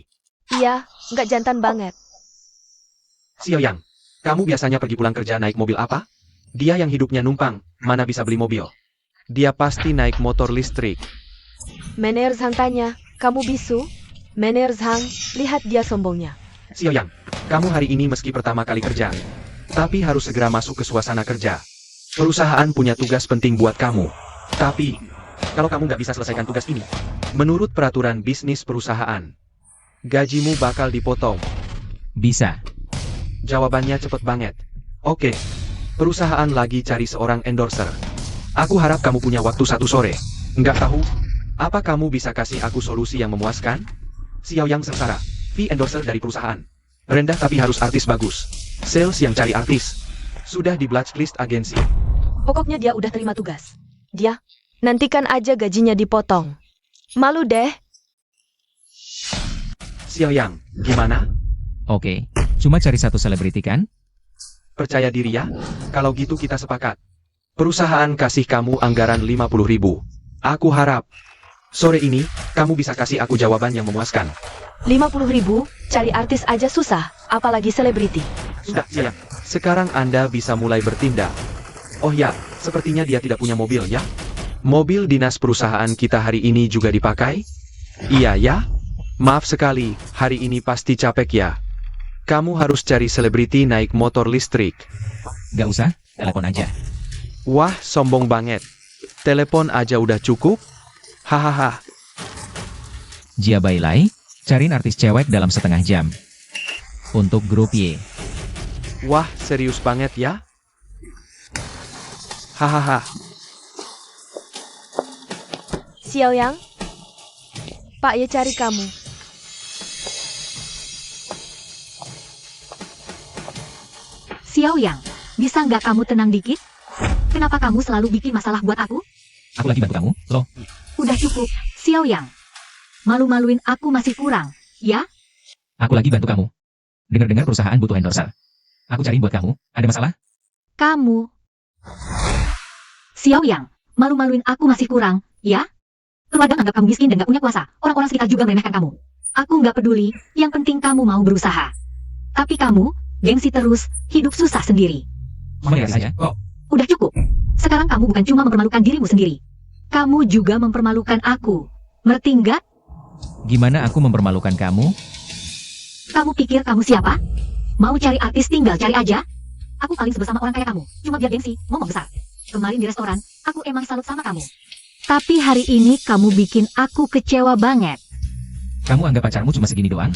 Iya, nggak jantan banget. Xiao Yang, kamu biasanya pergi pulang kerja naik mobil apa? Dia yang hidupnya numpang, mana bisa beli mobil? Dia pasti naik motor listrik. Mener Zhang tanya, kamu bisu? Mener Zhang, lihat dia sombongnya. Xiao Yang, kamu hari ini meski pertama kali kerja, tapi harus segera masuk ke suasana kerja. Perusahaan punya tugas penting buat kamu. Tapi, kalau kamu nggak bisa selesaikan tugas ini, menurut peraturan bisnis perusahaan, gajimu bakal dipotong. Bisa. Jawabannya cepet banget. Oke, perusahaan lagi cari seorang endorser. Aku harap kamu punya waktu 1 sore. Nggak tahu, apa kamu bisa kasih aku solusi yang memuaskan? Xiao Yang sengsara, fee endorser dari perusahaan. Rendah tapi harus artis bagus. Sales yang cari artis. Sudah di blacklist agensi. Pokoknya dia udah terima tugas. Dia, nantikan aja gajinya dipotong. Malu deh. Xiao Yang, gimana? Oke. Cuma cari satu selebriti kan? Percaya diri ya? Kalau gitu kita sepakat. Perusahaan kasih kamu anggaran 50.000. Aku harap sore ini kamu bisa kasih aku jawaban yang memuaskan. 50.000, cari artis aja susah, apalagi selebriti. Sudah, Xiao Yang. Sekarang Anda bisa mulai bertindak. Oh ya, sepertinya dia tidak punya mobil ya? Mobil dinas perusahaan kita hari ini juga dipakai? Iya ya? Maaf sekali, hari ini pasti capek ya. Kamu harus cari selebriti naik motor listrik. Gak usah, telepon aja. Wah, sombong banget. Telepon aja udah cukup? Hahaha. Jia Bailai, cariin artis cewek dalam setengah jam. Untuk grup Y. Wah, serius banget ya? Hahaha. Xiao Yang, Pak Ye cari kamu. Xiao Yang, bisa nggak kamu tenang dikit? Kenapa kamu selalu bikin masalah buat aku? Aku lagi bantu kamu, loh. Udah cukup, Xiao Yang. Malu-maluin aku masih kurang, ya? Aku lagi bantu kamu. Dengar-dengar perusahaan butuh endorser. Aku cariin buat kamu, ada masalah? Kamu. Xiao Yang, malu-maluin aku masih kurang, ya? Keluarga anggap kamu miskin dan gak punya kuasa. Orang-orang sekitar juga meremehkan kamu. Aku gak peduli, yang penting kamu mau berusaha. Tapi kamu, gengsi terus, hidup susah sendiri. Mama lihat saja, kok. Udah cukup. Sekarang kamu bukan cuma mempermalukan dirimu sendiri. Kamu juga mempermalukan aku. Ngerti nggak? Gimana aku mempermalukan kamu? Kamu pikir kamu siapa? Mau cari artis tinggal cari aja. Aku paling sebel sama orang kayak kamu. Cuma biar gengsi, ngomong besar. Kemarin di restoran, aku emang salut sama kamu. Tapi hari ini kamu bikin aku kecewa banget. Kamu anggap pacarmu cuma segini doang?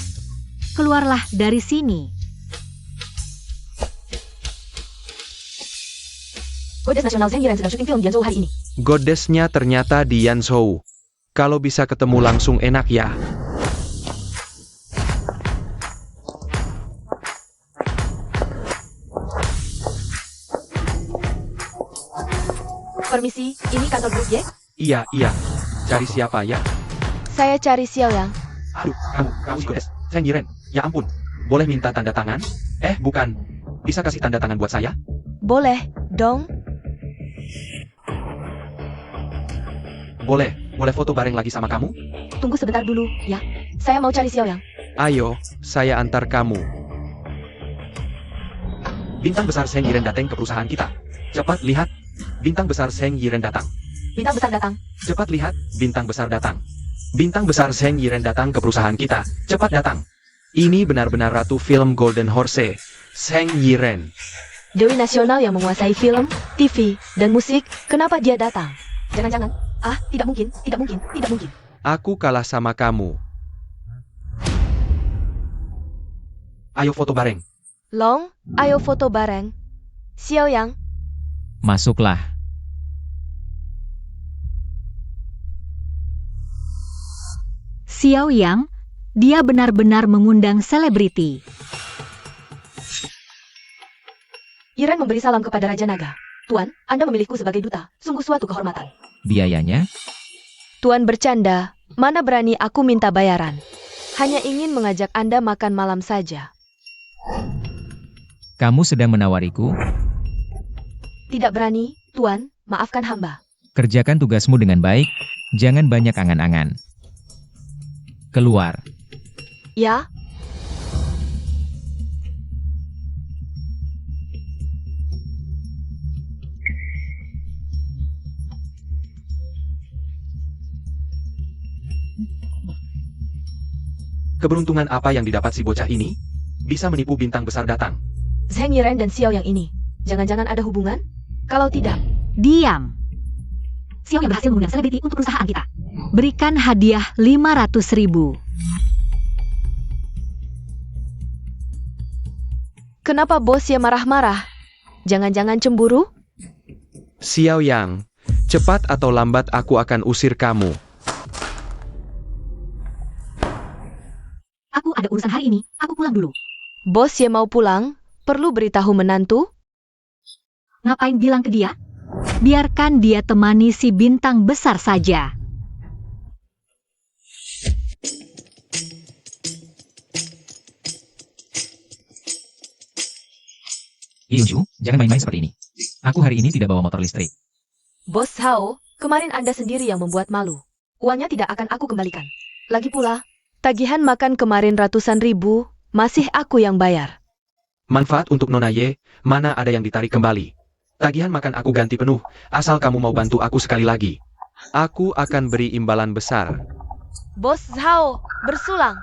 Keluarlah dari sini. Goddess Nasional Zheng Yiren sedang syuting film di Yanzhou hari ini. Goddess-nya ternyata di Yanzhou. Kalau bisa ketemu langsung enak ya. Permisi, ini kantor grup Y? Iya. Cari siapa ya? Saya cari Xiao Yang. Aduh, kamu si Goddess. Zheng Yiren. Ya ampun. Boleh minta tanda tangan? Bukan. Bisa kasih tanda tangan buat saya? Boleh, dong. Boleh foto bareng lagi sama kamu? Tunggu sebentar dulu, ya. Saya mau cari Xiao Yang. Ayo, saya antar kamu. Bintang besar Zheng Yiren datang ke perusahaan kita. Cepat lihat. Bintang besar Zheng Yiren datang. Bintang besar datang. Cepat lihat, bintang besar datang. Bintang besar Zheng Yiren datang ke perusahaan kita. Cepat datang. Ini benar-benar ratu film Golden Horse, Zheng Yiren. Dewi nasional yang menguasai film, TV, dan musik, kenapa dia datang? Jangan-jangan. Tidak mungkin. Aku kalah sama kamu. Ayo foto bareng. Long, ayo foto bareng. Xiao Yang. Masuklah. Xiao Yang, dia benar-benar mengundang selebriti. Yiren memberi salam kepada Raja Naga. Tuan, Anda memilihku sebagai duta. Sungguh suatu kehormatan. Biayanya? Tuan bercanda. Mana berani aku minta bayaran. Hanya ingin mengajak Anda makan malam saja. Kamu sedang menawariku? Tidak berani, Tuan. Maafkan hamba. Kerjakan tugasmu dengan baik, jangan banyak angan-angan. Keluar. Ya? Keberuntungan apa yang didapat si bocah ini? Bisa menipu bintang besar datang. Zheng Yiren dan Xiao Yang ini. Jangan-jangan ada hubungan? Kalau tidak, Diam. Xiao Yang berhasil mengundang selebriti untuk perusahaan kita. Berikan hadiah 500.000. kenapa bos ya marah-marah? Jangan-jangan cemburu? Xiao Yang, cepat atau lambat aku akan usir kamu. Aku ada urusan hari ini, aku pulang dulu. Bos ya mau pulang? Perlu beritahu menantu? Ngapain bilang ke dia? Biarkan dia temani si bintang besar saja. Yunju, jangan main-main seperti ini. Aku hari ini tidak bawa motor listrik. Bos Hao, kemarin Anda sendiri yang membuat malu. Uangnya tidak akan aku kembalikan. Lagi pula, tagihan makan kemarin ratusan ribu, masih aku yang bayar. Manfaat untuk Nona Ye, mana ada yang ditarik kembali. Tagihan makan aku ganti penuh, asal kamu mau bantu aku sekali lagi. Aku akan beri imbalan besar. Bos Hao, bersulang.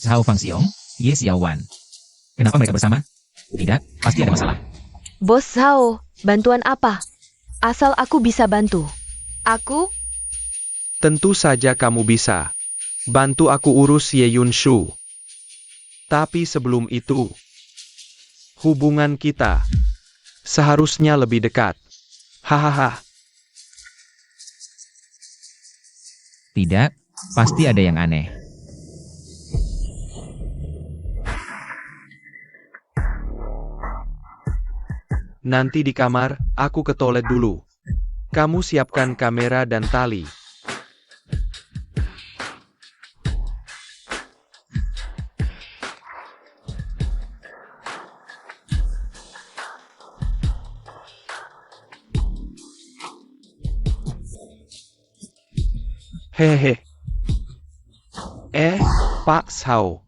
Zhao Fangxiong, Ye Xiaowan. Kenapa mereka bersama? Tidak, pasti ada masalah. Bos Hao, bantuan apa? Asal aku bisa bantu. Aku? Tentu saja kamu bisa. Bantu aku urus Ye Yunshu. Tapi sebelum itu, hubungan kita seharusnya lebih dekat. Hahaha. Tidak, pasti ada yang aneh. Nanti di kamar, aku ke toilet dulu. Kamu siapkan kamera dan tali. Hehehe. Pak Sao.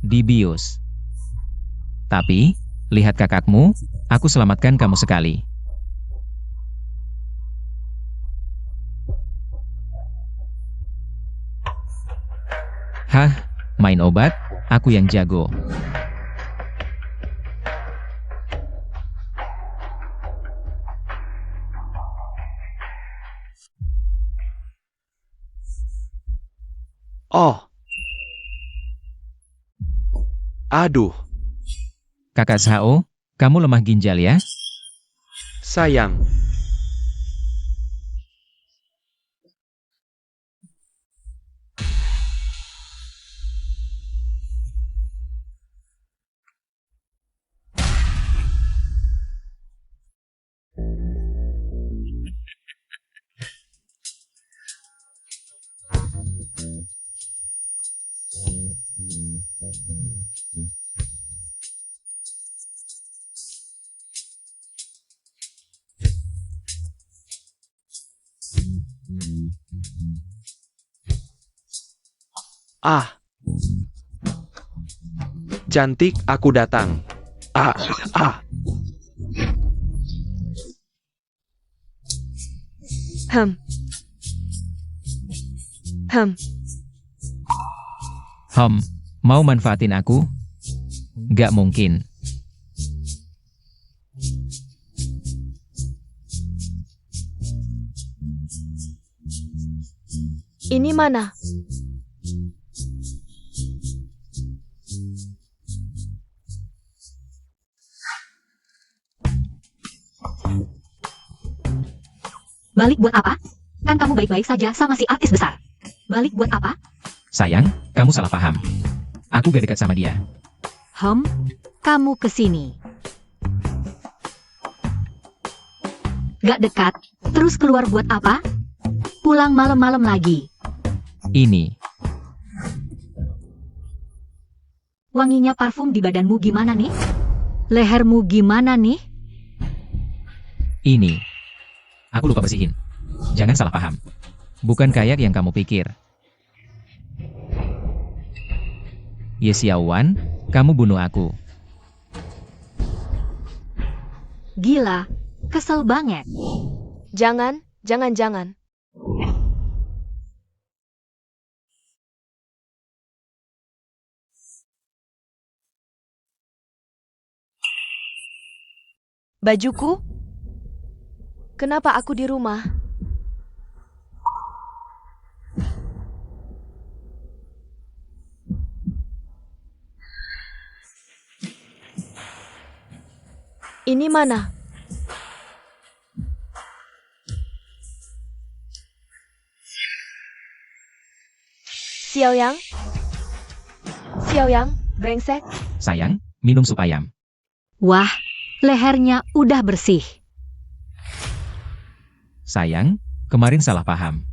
Dibius. Tapi, lihat kakakmu, aku selamatkan kamu sekali. Hah, main obat? Aku yang jago. Oh. Aduh, Kakak Sao, kamu lemah ginjal ya? sayang. Ah. Cantik, aku datang. Ah, ah. Hem. Hem. Mau manfaatin aku? Gak mungkin. Ini mana? Balik buat apa? Kan kamu baik-baik saja sama si artis besar. Balik buat apa? Sayang, kamu salah paham. Aku gak dekat sama dia. Kamu kesini. Gak dekat, terus keluar buat apa? Pulang malam-malam lagi. Ini, Wanginya parfum di badanmu gimana nih? Lehermu gimana nih? ini. Aku lupa bersihin. Jangan salah paham. Bukan kayak yang kamu pikir. Ye Xiaowan, kamu bunuh aku. Gila, kesel banget. Jangan. Bajuku? Kenapa aku di rumah? Ini mana? Xiaoyang? Xiaoyang, brengsek. Sayang, minum sup ayam. Wah, lehernya udah bersih. Sayang, kemarin salah paham.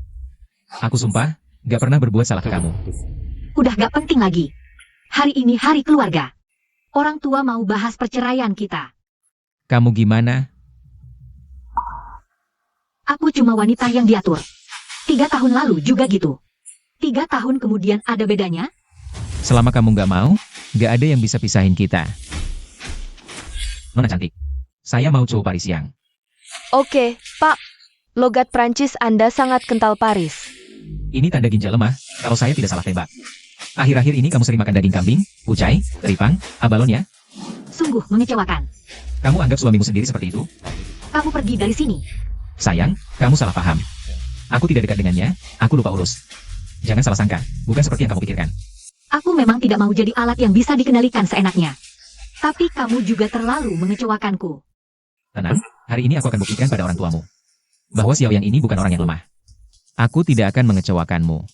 Aku sumpah, gak pernah berbuat salah ke kamu. Udah gak penting lagi. Hari ini hari keluarga. Orang tua mau bahas perceraian kita. Kamu gimana? Aku cuma wanita yang diatur. 3 tahun lalu juga gitu. 3 tahun kemudian ada bedanya? Selama kamu gak mau, gak ada yang bisa pisahin kita. Nona cantik, saya mau cowok Parisian. Oke, Pak. Logat Prancis Anda sangat kental Paris. Ini tanda ginjal lemah, kalau saya tidak salah tebak. Akhir-akhir ini kamu sering makan daging kambing, ucai, teripang, abalon ya? Sungguh mengecewakan. Kamu anggap suamimu sendiri seperti itu? Kamu pergi dari sini. Sayang, kamu salah paham. Aku tidak dekat dengannya, aku lupa urus. Jangan salah sangka, bukan seperti yang kamu pikirkan. Aku memang tidak mau jadi alat yang bisa dikendalikan seenaknya. Tapi kamu juga terlalu mengecewakanku. Tenang, hari ini aku akan buktikan pada orang tuamu bahwa Xiaoyang ini bukan orang yang lemah. Aku tidak akan mengecewakanmu.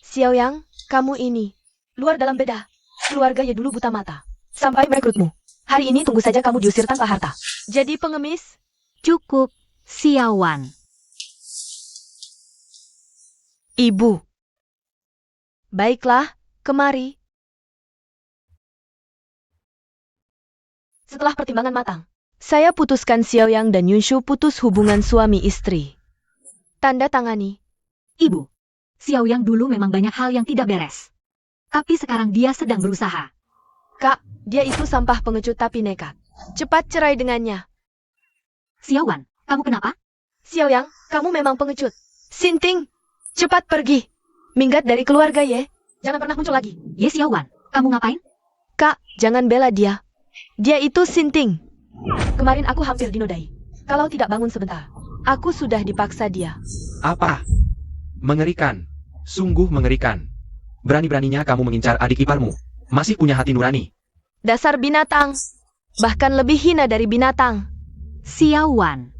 Xiaoyang, kamu ini. Luar dalam beda. Keluarga ya dulu buta mata. Sampai merekrutmu. Hari ini tunggu saja kamu diusir tanpa harta. Jadi pengemis? Cukup, Xiaowan. Ibu. Baiklah, kemari. Setelah pertimbangan matang, saya putuskan Xiaoyang dan Yunshu putus hubungan suami istri. Tanda tangani. Ibu, Xiaoyang dulu memang banyak hal yang tidak beres. Tapi sekarang dia sedang berusaha. Kak, dia itu sampah pengecut tapi nekat. Cepat cerai dengannya. Xiaowan, kamu kenapa? Xiaoyang, kamu memang pengecut. Sinting. Cepat pergi. Minggat dari keluarga Ye. Jangan pernah muncul lagi. Ye Xiaowan, kamu ngapain? Kak, jangan bela dia. Dia itu Sinting. Kemarin aku hampir dinodai. Kalau tidak bangun sebentar, aku sudah dipaksa dia. Apa? Mengerikan. Sungguh mengerikan. Berani-beraninya kamu mengincar adik iparmu. Masih punya hati nurani. Dasar binatang. Bahkan lebih hina dari binatang. Xiaowan,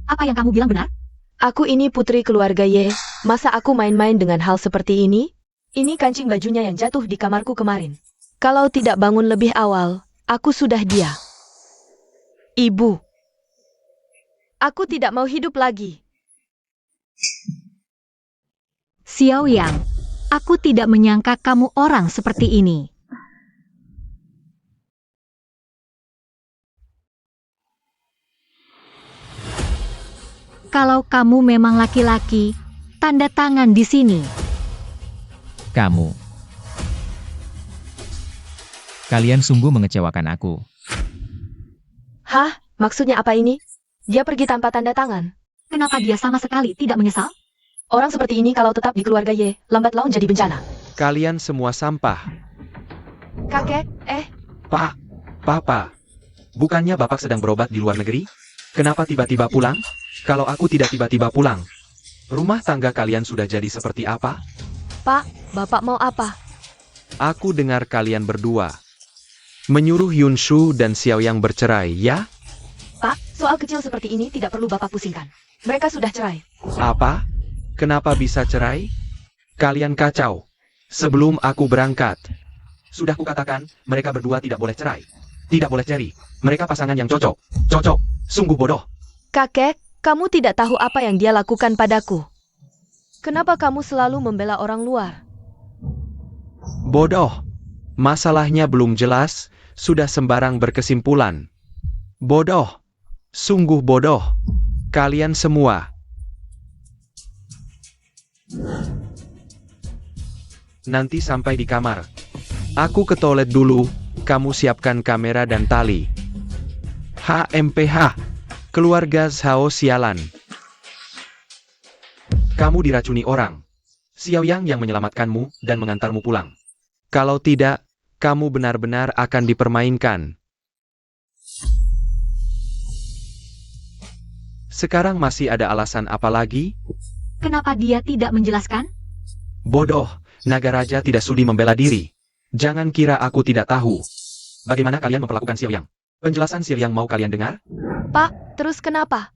apa yang kamu bilang benar? Aku ini putri keluarga Ye. Masa aku main-main dengan hal seperti ini? Ini kancing bajunya yang jatuh di kamarku kemarin. Kalau tidak bangun lebih awal, aku sudah dia. Ibu. Aku tidak mau hidup lagi. Xiaoyang, aku tidak menyangka kamu orang seperti ini. Kalau kamu memang laki-laki, tanda tangan di sini. Kamu. Kalian sungguh mengecewakan aku. Hah? Maksudnya apa ini? Dia pergi tanpa tanda tangan. Kenapa dia sama sekali tidak menyesal? Orang seperti ini kalau tetap di keluarga Ye, lambat laun jadi bencana. Kalian semua sampah. Kakek, Pak, Papa. Bukannya Bapak sedang berobat di luar negeri? Kenapa tiba-tiba pulang? Kalau aku tidak tiba-tiba pulang, rumah tangga kalian sudah jadi seperti apa? Pak, Bapak mau apa? Aku dengar kalian berdua menyuruh Yunshu dan Xiaoyang bercerai, ya? Pak, soal kecil seperti ini tidak perlu Bapak pusingkan. Mereka sudah cerai. Apa? Kenapa bisa cerai? Kalian kacau. Sebelum aku berangkat, sudah kukatakan mereka berdua tidak boleh cerai. Tidak boleh ceri. Mereka pasangan yang cocok. Cocok. Sungguh bodoh. Kakek, kamu tidak tahu apa yang dia lakukan padaku. Kenapa kamu selalu membela orang luar? Bodoh. Masalahnya belum jelas, sudah sembarang berkesimpulan. Bodoh. Sungguh bodoh. Kalian semua. Nanti sampai di kamar. Aku ke toilet dulu, kamu siapkan kamera dan tali. HMPH. Keluarga Zhao sialan. Kamu diracuni orang. Xiaoyang yang menyelamatkanmu dan mengantarmu pulang. Kalau tidak, kamu benar-benar akan dipermainkan. Sekarang masih ada alasan apa lagi? Kenapa dia tidak menjelaskan? Bodoh, naga raja tidak sudi membela diri. Jangan kira aku tidak tahu. Bagaimana kalian memperlakukan Xiaoyang? Penjelasan Xiaoyang mau kalian dengar? Pak, terus kenapa?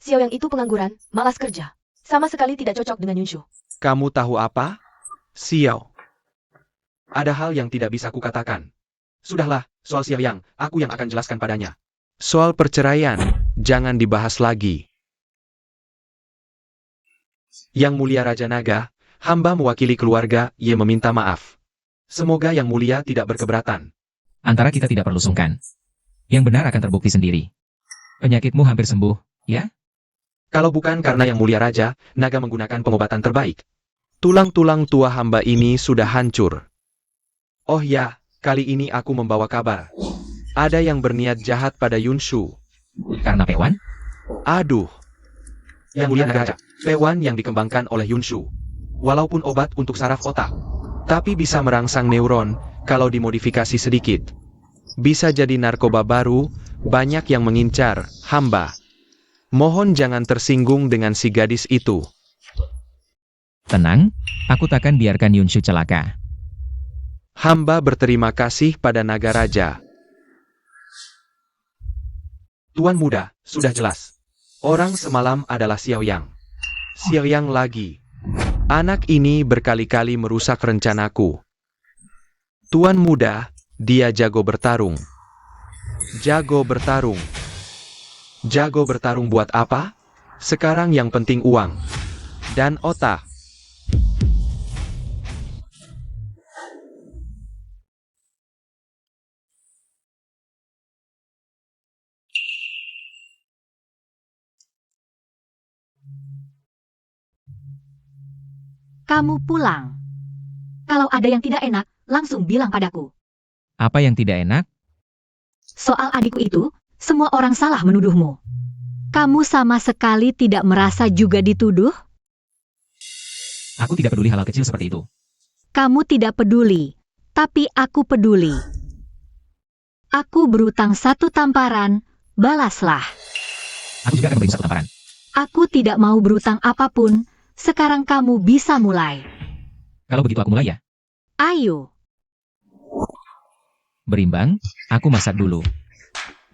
Xiaoyang itu pengangguran, malas kerja. Sama sekali tidak cocok dengan Yunshu. Kamu tahu apa? Xiao. Ada hal yang tidak bisa kukatakan. Sudahlah, soal Xiaoyang, aku yang akan jelaskan padanya. Soal perceraian, jangan dibahas lagi. Yang Mulia Raja Naga, hamba mewakili keluarga, Ye meminta maaf. Semoga Yang Mulia tidak berkeberatan. Antara kita tidak perlu sungkan. Yang benar akan terbukti sendiri. Penyakitmu hampir sembuh, ya? Kalau bukan karena Yang Mulia Raja, Naga menggunakan pengobatan terbaik. Tulang-tulang tua hamba ini sudah hancur. Oh ya, kali ini aku membawa kabar. Ada yang berniat jahat pada Yunshu. Karena Pewan? Aduh. Yang Mulia Naga Raja, Pewan yang dikembangkan oleh Yunshu. Walaupun obat untuk saraf otak, tapi bisa merangsang neuron kalau dimodifikasi sedikit. Bisa jadi narkoba baru, banyak yang mengincar, hamba. Mohon jangan tersinggung dengan si gadis itu. Tenang, aku takkan biarkan Yunshu celaka. Hamba berterima kasih pada Naga Raja. Tuan Muda, sudah jelas. Orang semalam adalah Xiaoyang. Xiaoyang lagi. Anak ini berkali-kali merusak rencanaku. Tuan Muda, dia jago bertarung. Jago bertarung. Jago bertarung buat apa? Sekarang yang penting uang. Dan otak. Kamu pulang. Kalau ada yang tidak enak, langsung bilang padaku. Apa yang tidak enak? Soal adikku itu, semua orang salah menuduhmu. Kamu sama sekali tidak merasa juga dituduh? Aku tidak peduli hal-hal kecil seperti itu. Kamu tidak peduli, tapi aku peduli. Aku berutang 1 tamparan, balaslah. Aku juga akan memberi 1 tamparan. Aku tidak mau berutang apapun, sekarang kamu bisa mulai. Kalau begitu aku mulai ya. Ayo. Berimbang, aku masak dulu.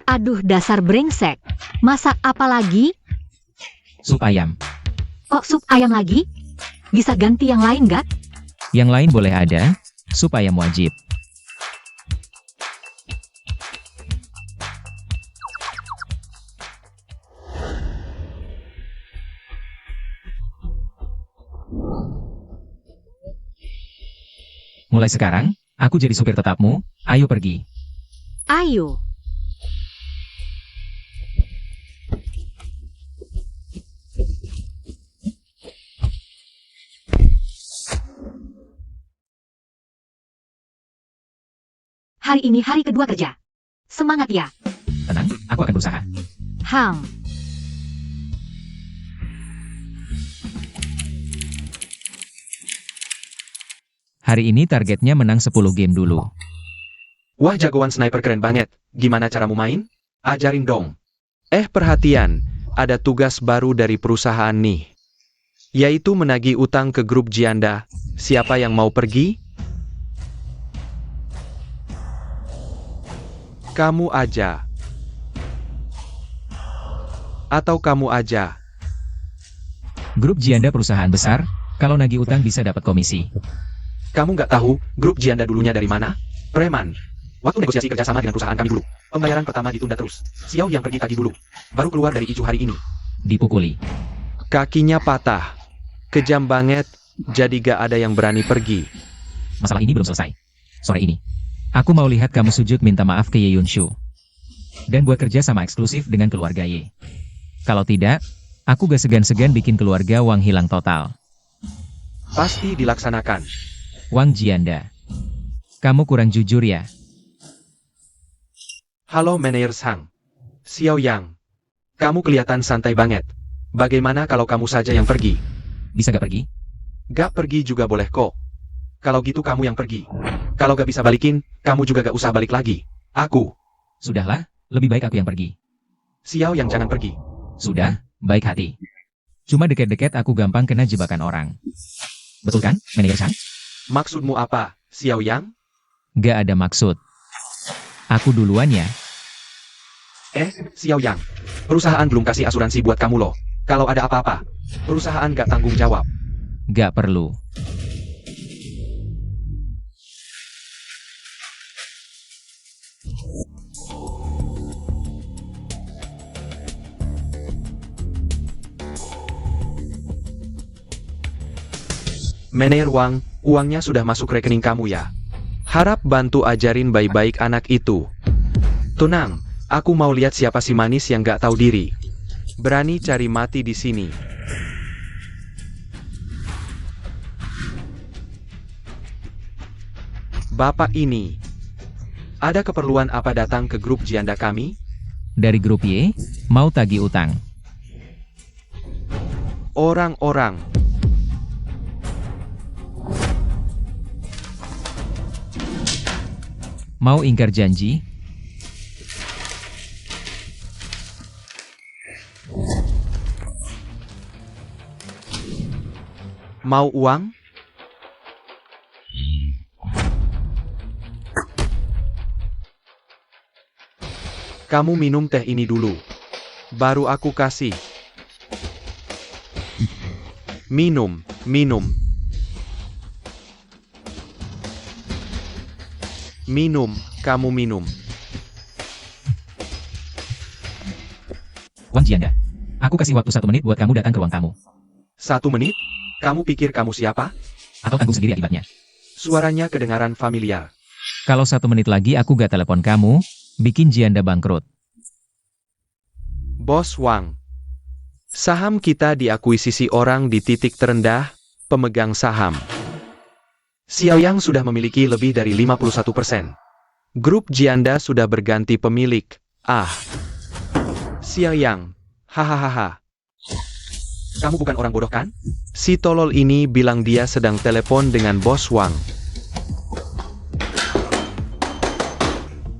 Aduh dasar brengsek. Masak apa lagi? Sup ayam. Kok sup ayam lagi? Bisa ganti yang lain gak? Yang lain boleh ada, sup ayam wajib. Mulai sekarang, aku jadi supir tetapmu, ayo pergi. Ayo. Hari ini hari kedua kerja. Semangat ya. Tenang, aku akan berusaha. Ham. Hari ini targetnya menang 10 game dulu. Wah jagoan sniper keren banget. Gimana caramu main? Ajarin dong. Perhatian, ada tugas baru dari perusahaan nih. Yaitu menagih utang ke grup Jianda. Siapa yang mau pergi? Kamu aja. Atau kamu aja. Grup Jianda perusahaan besar, kalau nagih utang bisa dapat komisi. Kamu nggak tahu grup Jianda dulunya dari mana? Preman. Waktu negosiasi kerjasama dengan perusahaan kami dulu, pembayaran pertama ditunda terus. Xiao yang pergi tagih dulu. Baru keluar dari icu hari ini. Dipukuli. Kakinya patah. Kejam banget, jadi gak ada yang berani pergi. Masalah ini belum selesai. Sore ini, aku mau lihat kamu sujud minta maaf ke Ye Yunshu. Dan buat kerja sama eksklusif dengan keluarga Ye. Kalau tidak, aku gak segan-segan bikin keluarga Wang hilang total. Pasti dilaksanakan. Wang Jianda. Kamu kurang jujur ya. Halo Manager Sang. Xiao Yang. Kamu kelihatan santai banget. Bagaimana kalau kamu saja yang pergi? Bisa gak pergi? Gak pergi juga boleh kok. Kalau gitu kamu yang pergi. Kalau gak bisa balikin, kamu juga gak usah balik lagi. Aku. Sudahlah, lebih baik aku yang pergi. Xiao Yang jangan pergi. Sudah, baik hati. Cuma deket-deket aku gampang kena jebakan orang. Betul kan, Manager Sang? Maksudmu apa, Xiao Yang? Gak ada maksud. Aku duluan ya. Xiao Yang. Perusahaan belum kasih asuransi buat kamu loh. Kalau ada apa-apa, perusahaan gak tanggung jawab. Gak perlu. Manager Wang, uangnya sudah masuk rekening kamu ya. Harap bantu ajarin baik-baik anak itu. Tenang, aku mau lihat siapa si manis yang gak tahu diri. Berani cari mati di sini. Bapak ini, ada keperluan apa datang ke grup Jianda kami? Dari grup Y, mau tagih utang. Orang-orang. Mau ingkar janji? Mau uang? Kamu minum teh ini dulu. Baru aku kasih. Minum, minum. Minum, kamu minum. Wang Jianda. Aku kasih waktu 1 menit buat kamu datang ke ruang tamu. 1 menit? Kamu pikir kamu siapa? Atau tanggung sendiri akibatnya. Suaranya kedengaran familiar. Kalau 1 menit lagi aku gak telepon kamu, bikin Jianda bangkrut. Bos Wang. Saham kita diakuisisi orang di titik terendah, pemegang saham. Xiao Yang sudah memiliki lebih dari 51%. Grup Jianda sudah berganti pemilik. Xiao Yang. Hahaha. Kamu bukan orang bodoh kan? Si tolol ini bilang dia sedang telepon dengan Bos Wang.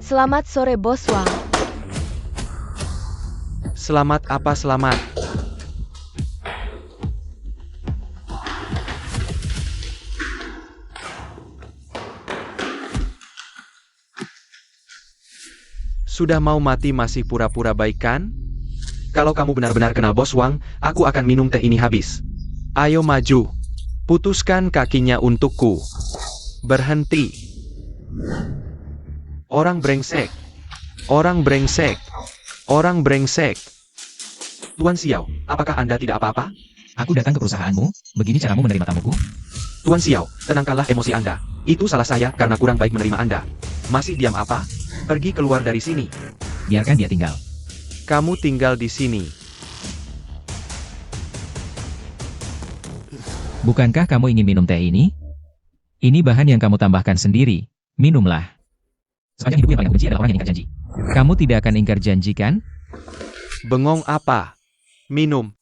Selamat sore, Bos Wang. Selamat apa selamat? Sudah mau mati masih pura-pura baik kan? Kalau kamu benar-benar kenal Bos Wang, aku akan minum teh ini habis. Ayo maju. Putuskan kakinya untukku. Berhenti. Orang brengsek. Orang brengsek. Orang brengsek. Tuan Xiao, apakah Anda tidak apa-apa? Aku datang ke perusahaanmu, begini caramu menerima tamuku? Tuan Xiao, tenangkanlah emosi Anda. Itu salah saya karena kurang baik menerima Anda. Masih diam apa? Pergi keluar dari sini. Biarkan dia tinggal. Kamu tinggal di sini. Bukankah kamu ingin minum teh ini? Ini bahan yang kamu tambahkan sendiri. Minumlah. Sepanjang hidupku yang paling aku benci adalah orang yang ingkar janji. Kamu tidak akan ingkar janji kan? Bengong apa? Minum.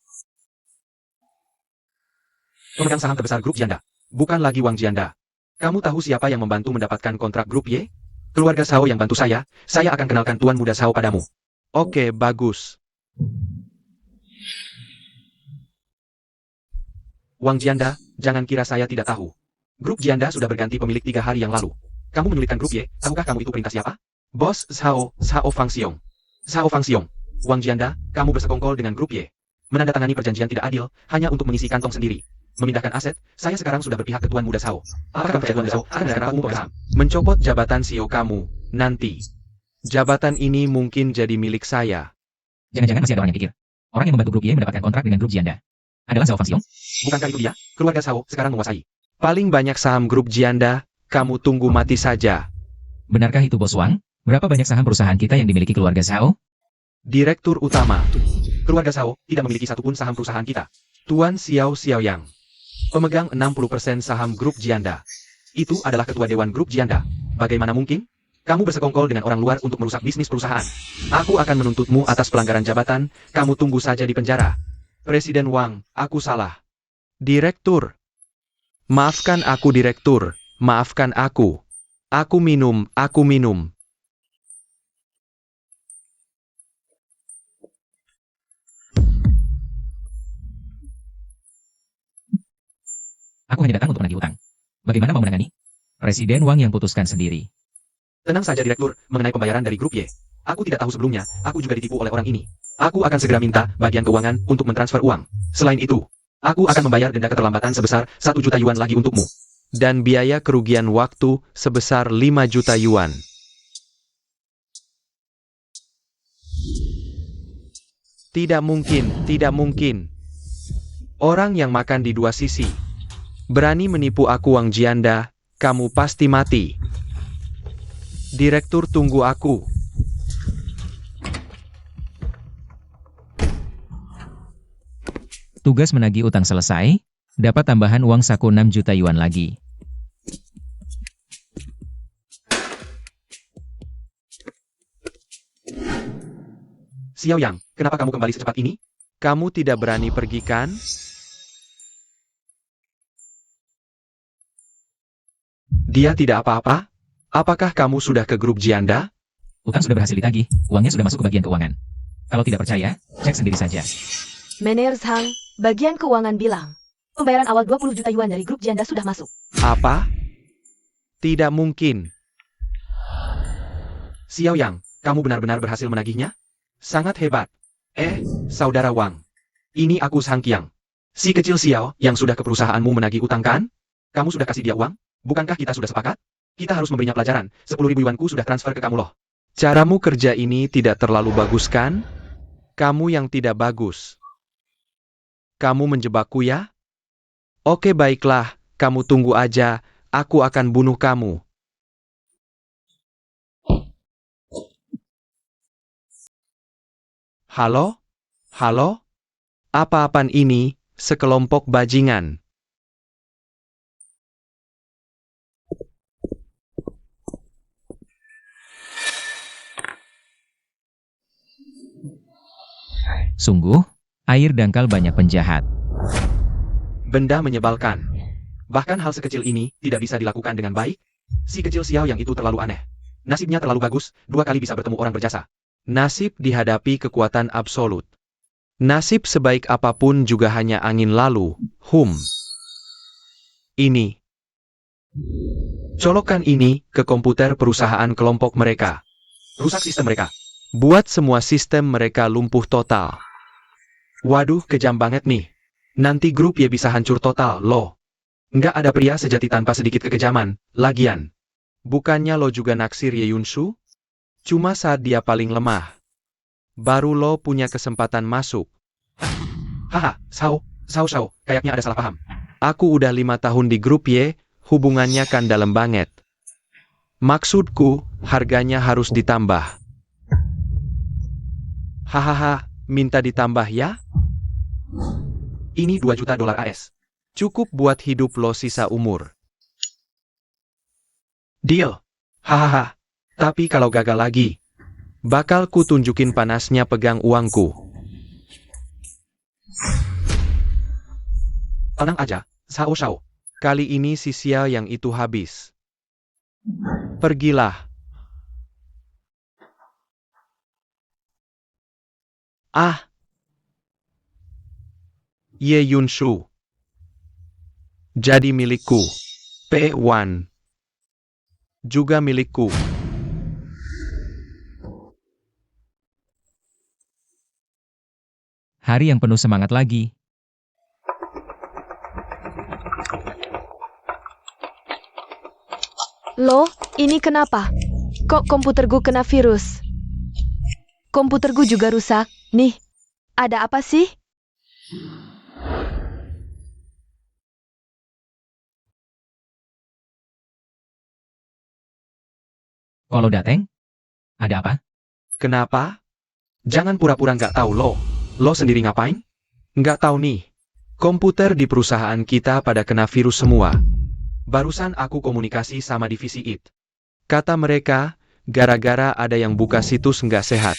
Pemegang saham terbesar grup Jianda. Bukan lagi Wang Jianda. Kamu tahu siapa yang membantu mendapatkan kontrak grup Y? Keluarga Shao yang bantu saya akan kenalkan Tuan Muda Shao padamu. Oke, bagus. Wang Jianda, jangan kira saya tidak tahu. Grup Jianda sudah berganti pemilik 3 hari yang lalu. Kamu menyulitkan grup Y, tahukah kamu itu perintah siapa? Bos Shao Fangxiong. Shao Fangxiong. Wang Jianda, kamu bersekongkol dengan grup Y. Menandatangani perjanjian tidak adil, hanya untuk mengisi kantong sendiri. Memindahkan aset, saya sekarang sudah berpihak ke Tuan Muda Shao. Apakah Tuan Muda Shao akan menyerahkan umum pemegang saham? Mencopot jabatan CEO kamu, nanti. Jabatan ini mungkin jadi milik saya. Jangan-jangan masih ada orang yang pikir. Orang yang membantu grup Y mendapatkan kontrak dengan grup Jianda adalah Zhao Fangxiong? Bukankah itu dia? Keluarga Shao sekarang menguasai paling banyak saham grup Jianda, kamu tunggu mati saja. Benarkah itu Bos Wang? Berapa banyak saham perusahaan kita yang dimiliki keluarga Zhao? Direktur utama. Keluarga Shao tidak memiliki satupun saham perusahaan kita. Tuan Xiao Xiaoyang. Pemegang 60% saham grup Jianda. Itu adalah ketua dewan grup Jianda. Bagaimana mungkin? Kamu bersekongkol dengan orang luar untuk merusak bisnis perusahaan. Aku akan menuntutmu atas pelanggaran jabatan, kamu tunggu saja di penjara. Presiden Wang, aku salah. Direktur. Maafkan aku direktur, maafkan aku. Aku minum, aku minum. Aku hanya datang untuk menagih utang. Bagaimana mau menangani? Presiden Wang yang putuskan sendiri. Tenang saja direktur, mengenai pembayaran dari grup Y. Aku tidak tahu sebelumnya, aku juga ditipu oleh orang ini. Aku akan segera minta bagian keuangan untuk mentransfer uang. Selain itu, aku akan membayar denda keterlambatan sebesar 1 juta yuan lagi untukmu. Dan biaya kerugian waktu sebesar 5 juta yuan. Tidak mungkin, tidak mungkin. Orang yang makan di dua sisi. Berani menipu aku Wang Jianda, kamu pasti mati. Direktur tunggu aku. Tugas menagih utang selesai, dapat tambahan uang saku 6 juta yuan lagi. Xiaoyang, kenapa kamu kembali secepat ini? Kamu tidak berani pergi kan? Dia tidak apa-apa? Apakah kamu sudah ke grup Jianda? Utang sudah berhasil ditagih, uangnya sudah masuk ke bagian keuangan. Kalau tidak percaya, cek sendiri saja. Mener Zhang, bagian keuangan bilang, pembayaran awal 20 juta yuan dari grup Jianda sudah masuk. Apa? Tidak mungkin. Xiaoyang, kamu benar-benar berhasil menagihnya? Sangat hebat. Saudara Wang. Ini aku Sang Qiang. Si kecil Xiao yang sudah ke perusahaanmu menagih utang kan? Kamu sudah kasih dia uang? Bukankah kita sudah sepakat? Kita harus memberinya pelajaran. 10.000 yuanku sudah transfer ke kamu loh. Caramu kerja ini tidak terlalu bagus kan? Kamu yang tidak bagus. Kamu menjebakku ya? Oke baiklah, kamu tunggu aja, aku akan bunuh kamu. Halo? Halo? Apa-apaan ini, sekelompok bajingan? Sungguh, air dangkal banyak penjahat. Benda menyebalkan. Bahkan hal sekecil ini tidak bisa dilakukan dengan baik. Si kecil Xiao yang itu terlalu aneh. Nasibnya terlalu bagus, 2 kali bisa bertemu orang berjasa. Nasib dihadapi kekuatan absolut. Nasib sebaik apapun juga hanya angin lalu. Ini. Colokan ini ke komputer perusahaan kelompok mereka. Rusak sistem mereka. Buat semua sistem mereka lumpuh total. Waduh, kejam banget nih. Nanti grup Y bisa hancur total, loh. Nggak ada pria sejati tanpa sedikit kekejaman, lagian. Bukannya lo juga naksir Ye Yunshu? Cuma saat dia paling lemah. Baru lo punya kesempatan masuk. Haha, Sao, kayaknya ada salah paham. Aku udah 5 tahun di grup Y, hubungannya kan dalam banget. Maksudku, harganya harus ditambah. Hahaha, minta ditambah ya? Ini 2 juta dolar AS. Cukup buat hidup lo sisa umur. Deal. Hahaha. Tapi kalau gagal lagi, bakal ku tunjukin panasnya pegang uangku. Tenang aja, Sao. Kali ini si sial yang itu habis. Pergilah. Ah. Ye Yunshu. Jadi milikku. P1. Juga milikku. Hari yang penuh semangat lagi. Loh, ini kenapa? Kok komputerku kena virus? Komputerku juga rusak. Nih, ada apa sih? Kalau Dateng? Ada apa? Kenapa? Jangan pura-pura nggak tahu lo. Lo sendiri ngapain? Nggak tahu nih. Komputer di perusahaan kita pada kena virus semua. Barusan aku komunikasi sama divisi IT. Kata mereka, gara-gara ada yang buka situs nggak sehat.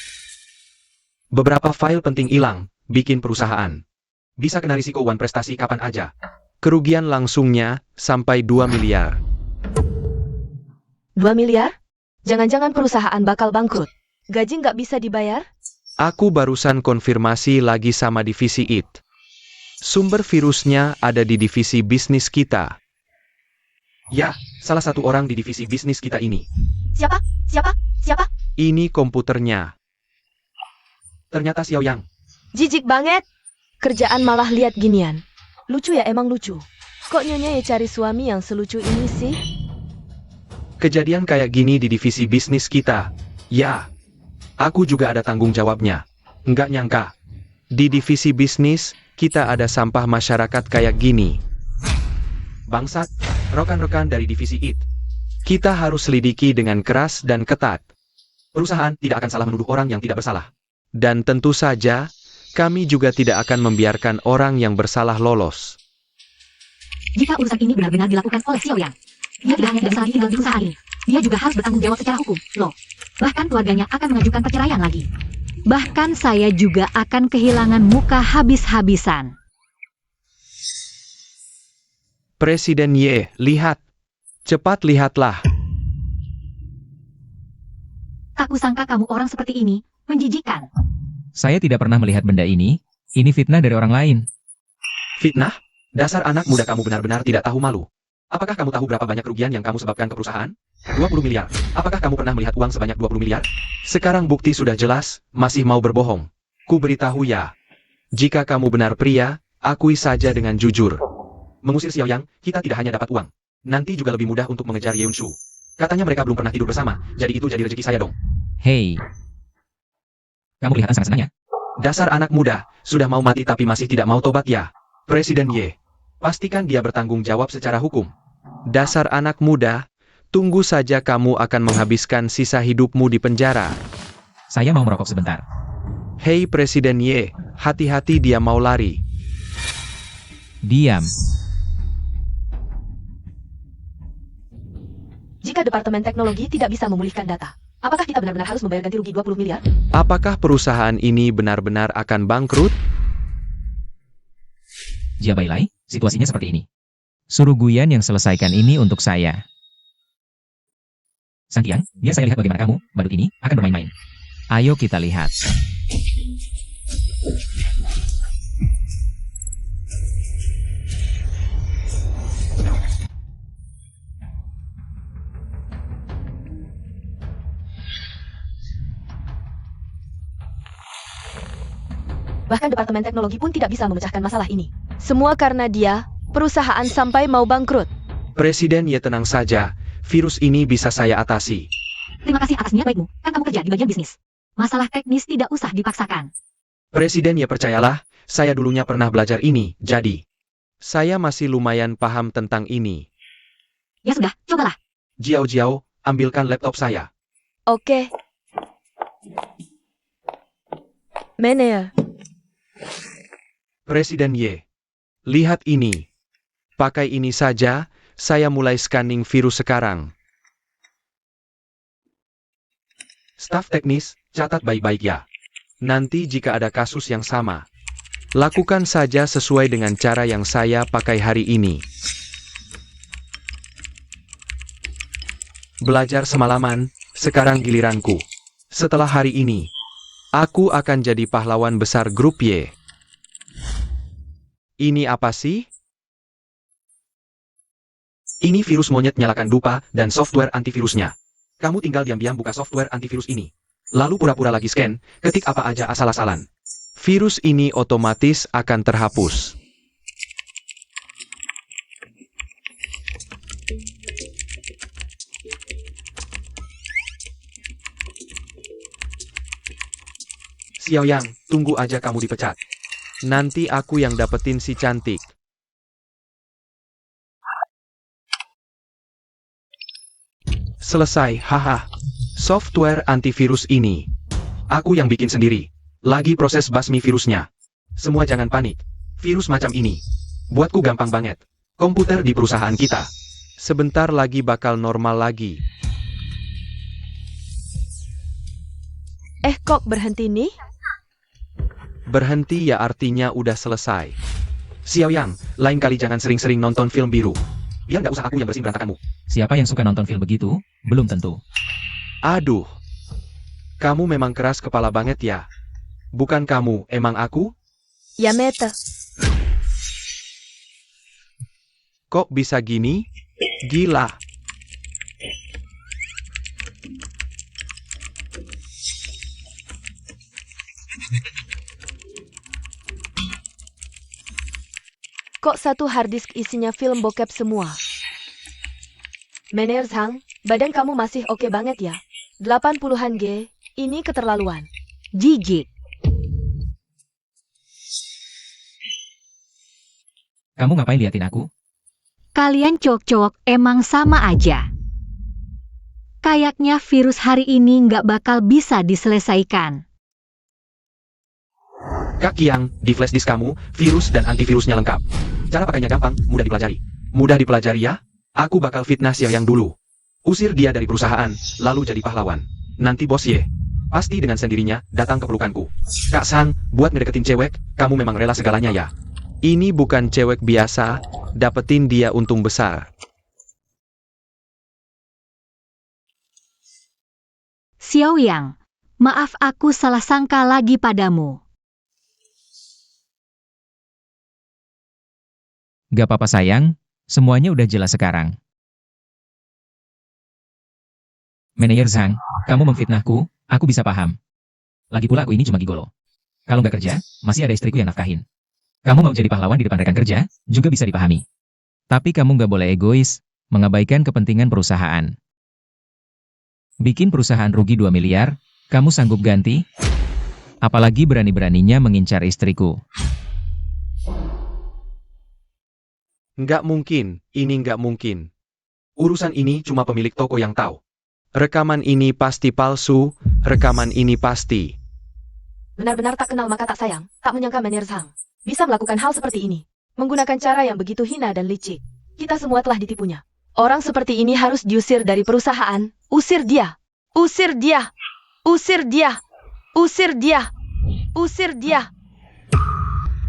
Beberapa file penting hilang, bikin perusahaan. Bisa kena risiko wan prestasi kapan aja. Kerugian langsungnya sampai 2 miliar. 2 miliar? Jangan-jangan perusahaan bakal bangkrut. Gaji nggak bisa dibayar? Aku barusan konfirmasi lagi sama divisi IT. Sumber virusnya ada di divisi bisnis kita. Ya, salah satu orang di divisi bisnis kita ini. Siapa? Ini komputernya. Ternyata Xiao Yang. Jijik banget. Kerjaan malah lihat ginian. Lucu ya, emang lucu. Kok Nyonya ya cari suami yang selucu ini sih? Kejadian kayak gini di divisi bisnis kita. Ya, aku juga ada tanggung jawabnya. Nggak nyangka. Di divisi bisnis, kita ada sampah masyarakat kayak gini. Bangsat, rekan-rekan dari divisi IT. Kita harus selidiki dengan keras dan ketat. Perusahaan tidak akan salah menuduh orang yang tidak bersalah. Dan tentu saja, kami juga tidak akan membiarkan orang yang bersalah lolos. Jika urusan ini benar-benar dilakukan oleh Xiao Yang, dia tidak hanya tidak bisa lagi tinggal di perusahaan ini. Dia juga harus bertanggung jawab secara hukum. Loh, bahkan keluarganya akan mengajukan perceraian lagi. Bahkan saya juga akan kehilangan muka habis-habisan. Presiden Ye, lihat. Cepat lihatlah. Tak kusangka kamu orang seperti ini, menjijikan. Saya tidak pernah melihat benda ini fitnah dari orang lain. Fitnah? Dasar anak muda, kamu benar-benar tidak tahu malu. Apakah kamu tahu berapa banyak kerugian yang kamu sebabkan ke perusahaan? 20 miliar. Apakah kamu pernah melihat uang sebanyak 20 miliar? Sekarang bukti sudah jelas, masih mau berbohong. Ku beritahu ya. Jika kamu benar pria, akui saja dengan jujur. Mengusir Xiao Yang, kita tidak hanya dapat uang. Nanti juga lebih mudah untuk mengejar Ye Yunshu. Katanya mereka belum pernah tidur bersama, jadi itu jadi rezeki saya dong. Hei. Kamu kelihatan sangat senang ya? Dasar anak muda, sudah mau mati tapi masih tidak mau tobat ya. Presiden Ye, pastikan dia bertanggung jawab secara hukum. Dasar anak muda, tunggu saja kamu akan menghabiskan sisa hidupmu di penjara. Saya mau merokok sebentar. Hei Presiden Ye, hati-hati dia mau lari. Diam. Jika Departemen Teknologi tidak bisa memulihkan data, apakah kita benar-benar harus membayar ganti rugi 20 miliar? Apakah perusahaan ini benar-benar akan bangkrut? Jia Bailai, Situasinya seperti ini. Suruh Guyan yang selesaikan ini untuk saya. Sang Tiang, biar saya lihat bagaimana kamu, badut ini, akan bermain-main. Ayo kita lihat. Bahkan Departemen Teknologi pun tidak bisa memecahkan masalah ini. Semua karena dia, perusahaan sampai mau bangkrut. Presiden, ya tenang saja. Virus ini bisa saya atasi. Terima kasih atas niat baikmu. Kan kamu kerja di bagian bisnis. Masalah teknis tidak usah dipaksakan. Presiden, ya percayalah, saya dulunya pernah belajar ini, jadi saya masih lumayan paham tentang ini. Ya sudah, cobalah. Jiao Jiao, ambilkan laptop saya. Oke. Mener. Presiden Ye, lihat ini. Pakai ini saja, saya mulai scanning virus sekarang. Staf teknis, catat baik-baik ya. Nanti jika ada kasus yang sama, lakukan saja sesuai dengan cara yang saya pakai hari ini. Belajar semalaman, sekarang giliranku. Setelah hari ini, aku akan jadi pahlawan besar grup Y. Ini apa sih? Ini virus monyet, nyalakan dupa dan software antivirusnya. Kamu tinggal diam-diam buka software antivirus ini. Lalu pura-pura lagi scan, ketik apa aja asal-asalan. Virus ini otomatis akan terhapus. Xiaoyang, tunggu aja kamu dipecat. Nanti aku yang dapetin si cantik. Selesai, haha. Software antivirus ini aku yang bikin sendiri. Lagi proses basmi virusnya. Semua jangan panik. Virus macam ini buatku gampang banget. Komputer di perusahaan kita sebentar lagi bakal normal lagi. Kok berhenti nih? Berhenti ya artinya udah selesai. Xiaoyang, lain kali jangan sering-sering nonton film biru. Biar nggak usah aku yang bersihin berantakanmu. Siapa yang suka nonton film begitu? Belum tentu. Aduh. Kamu memang keras kepala banget ya. Bukan kamu, emang aku? Ya Meta. Kok bisa gini? Gila. Kok satu harddisk isinya film bokep semua? Mener Zhang, badan kamu masih oke banget ya. 80-an G, ini keterlaluan. Jijik. Kamu ngapain liatin aku? Kalian cowok-cowok emang sama aja. Kayaknya virus hari ini nggak bakal bisa diselesaikan. Kak Kiang, di flash disk kamu, virus dan antivirusnya lengkap. Cara pakainya gampang, mudah dipelajari. Mudah dipelajari ya? Aku bakal fitnah Xiaoyang dulu. Usir dia dari perusahaan, lalu jadi pahlawan. Nanti bos Ye pasti dengan sendirinya datang ke pelukanku. Kak Sang, buat ngedeketin cewek, kamu memang rela segalanya ya? Ini bukan cewek biasa, dapetin dia untung besar. Xiaoyang, maaf aku salah sangka lagi padamu. Gak apa-apa sayang, semuanya udah jelas sekarang. Manajer Zhang, kamu memfitnahku, aku bisa paham. Lagi pula aku ini cuma gigolo. Kalau nggak kerja, masih ada istriku yang nafkahin. Kamu mau jadi pahlawan di depan rekan kerja, juga bisa dipahami. Tapi kamu nggak boleh egois, mengabaikan kepentingan perusahaan. Bikin perusahaan rugi 2 miliar, kamu sanggup ganti? Apalagi berani-beraninya mengincar istriku. Nggak mungkin, ini nggak mungkin. Urusan ini cuma pemilik toko yang tahu. Rekaman ini pasti palsu, rekaman ini pasti. Benar-benar tak kenal maka tak sayang, tak menyangka Mener Zhang bisa melakukan hal seperti ini. Menggunakan cara yang begitu hina dan licik. Kita semua telah ditipunya. Orang seperti ini harus diusir dari perusahaan. Usir dia! Usir dia! Usir dia! Usir dia! Usir dia!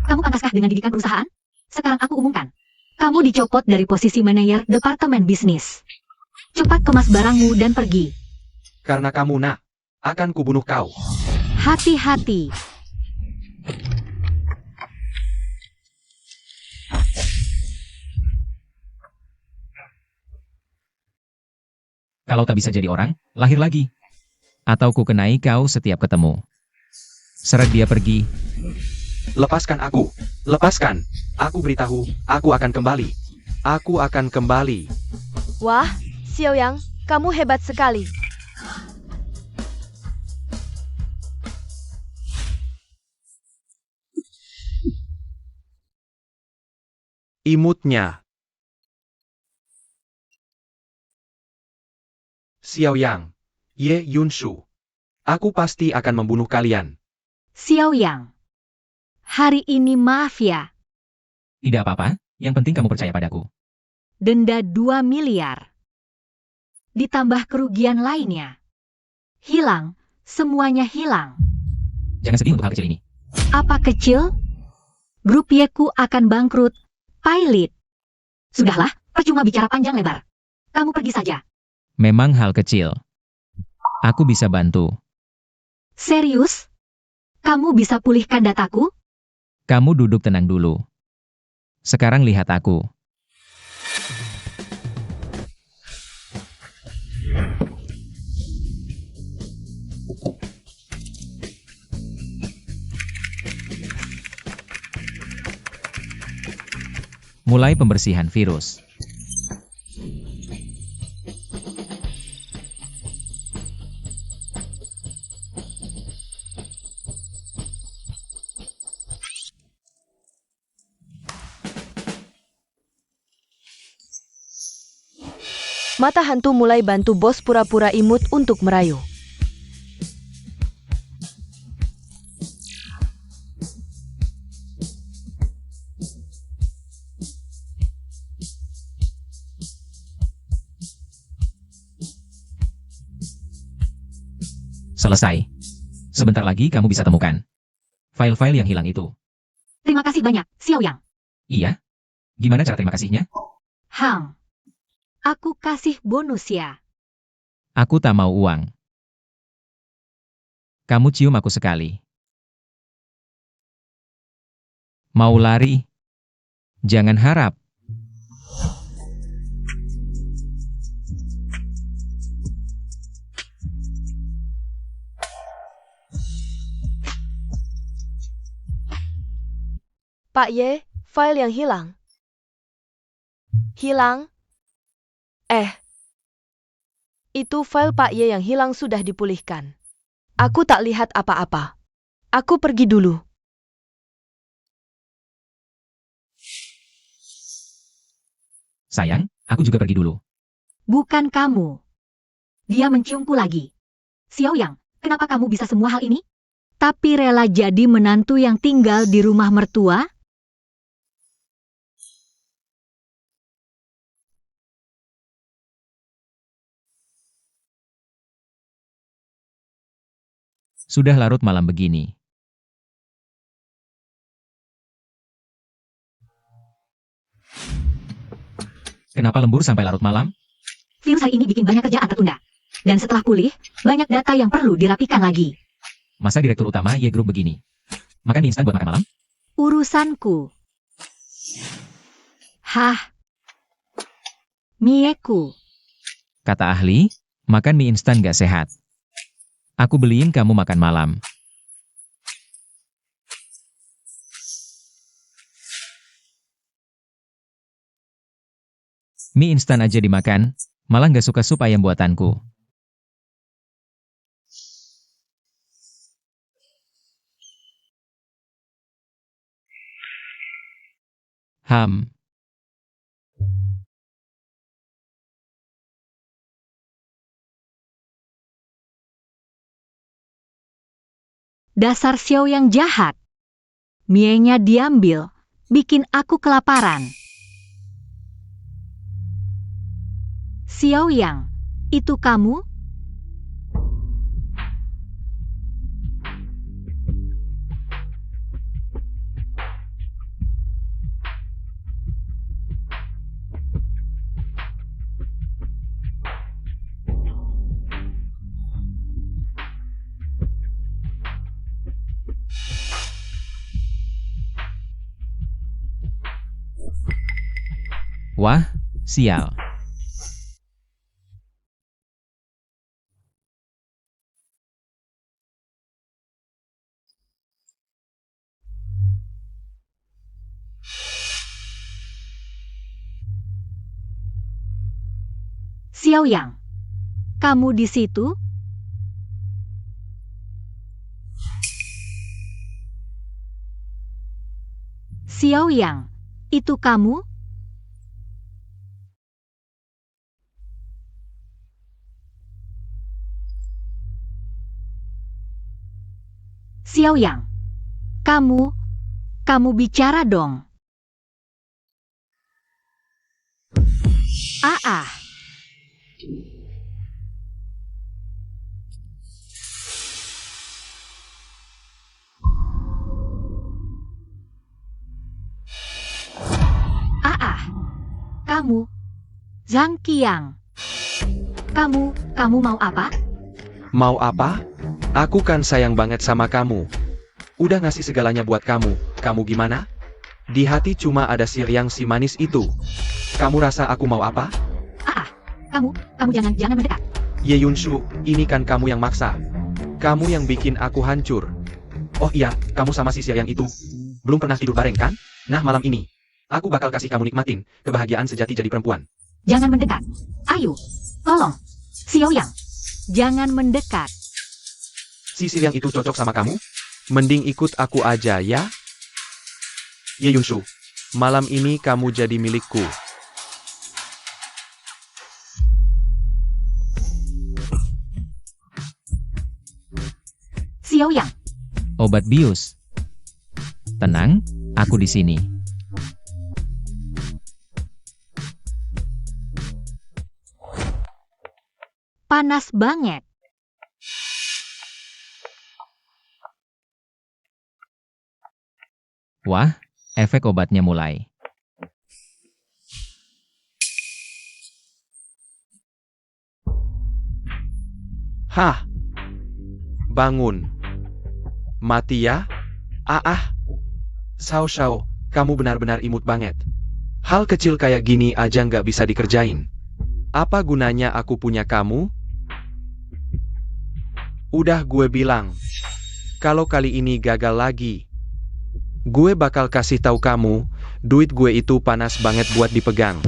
Kamu pantaskah dengan didikan perusahaan? Sekarang aku umumkan. Kamu dicopot dari posisi manajer departemen bisnis. Cepat kemas barangmu dan pergi. Karena kamu nak, akan kubunuh kau. Hati-hati. Kalau tak bisa jadi orang, lahir lagi. Atau ku kenai kau setiap ketemu. Seret dia pergi. Lepaskan aku. Lepaskan. Aku beritahu, aku akan kembali. Aku akan kembali. Wah, Xiao Yang, kamu hebat sekali. Imutnya. Xiao Yang. Ye Yunshu. Aku pasti akan membunuh kalian. Xiao Yang. Hari ini maaf ya. Tidak apa-apa, yang penting kamu percaya padaku. Denda 2 miliar. Ditambah kerugian lainnya. Hilang. Semuanya hilang. Jangan sedih untuk hal kecil ini. Apa kecil? Grup Yeku akan bangkrut. Pilot. Sudahlah, percuma bicara panjang lebar. Kamu pergi saja. Memang hal kecil. Aku bisa bantu. Serius? Kamu bisa pulihkan dataku? Kamu duduk tenang dulu. Sekarang lihat aku. Mulai pembersihan virus. Mata hantu mulai bantu bos pura-pura imut untuk merayu. Selesai. Sebentar lagi kamu bisa temukan file-file yang hilang itu. Terima kasih banyak, Xiao Yang. Iya? Gimana cara terima kasihnya? Aku kasih bonus ya. Aku tak mau uang. Kamu cium aku sekali. Mau lari? Jangan harap. Pak Ye, file yang hilang. Hilang? Itu file Pak Ye yang hilang sudah dipulihkan. Aku tak lihat apa-apa. Aku pergi dulu. Sayang, aku juga pergi dulu. Bukan kamu. Dia menciumku lagi. Xiao Yang, kenapa kamu bisa semua hal ini? Tapi rela jadi menantu yang tinggal di rumah mertua? Sudah larut malam begini. Kenapa lembur sampai larut malam? Virus hari ini bikin banyak kerjaan tertunda. Dan setelah pulih, banyak data yang perlu dirapikan lagi. Masa direktur utama Y Group begini? Makan mie instan buat makan malam? Urusanku. Mieku. Kata ahli, makan mie instan gak sehat. Aku beliin kamu makan malam. Mie instan aja dimakan, malah gak suka sup ayam buatanku. Dasar Xiao yang jahat. Mienya diambil, bikin aku kelaparan. Xiao Yang, itu kamu? Wah, sial. Xiao Yang, kamu di situ? Xiao Yang, itu kamu? Xiao Yang, kamu bicara dong. Ah. Kamu, Zhang Qiang. Kamu mau apa? Mau apa? Aku kan sayang banget sama kamu. Udah ngasih segalanya buat kamu. Kamu gimana? Di hati cuma ada Siliang si manis itu. Kamu rasa aku mau apa? Kamu jangan mendekat. Ye Yunshu, ini kan kamu yang maksa. Kamu yang bikin aku hancur. Oh iya, kamu sama si Siliang itu belum pernah tidur bareng kan? Nah, malam ini aku bakal kasih kamu nikmatin kebahagiaan sejati jadi perempuan. Jangan mendekat. Ayo, tolong. Xiao Yang, jangan mendekat. Si Siliang itu cocok sama kamu? Mending ikut aku aja ya. Ye Yunshu, malam ini kamu jadi milikku. Xiao Yang, Obat bius. Tenang, aku di sini. panas banget. Wah, efek obatnya mulai. Hah? Bangun. Mati ya? Xiao, kamu benar-benar imut banget. Hal kecil kayak gini aja nggak bisa dikerjain. Apa gunanya aku punya kamu? Udah gue bilang. Kalau kali ini gagal lagi, gue bakal kasih tahu kamu, duit gue itu panas banget buat dipegang.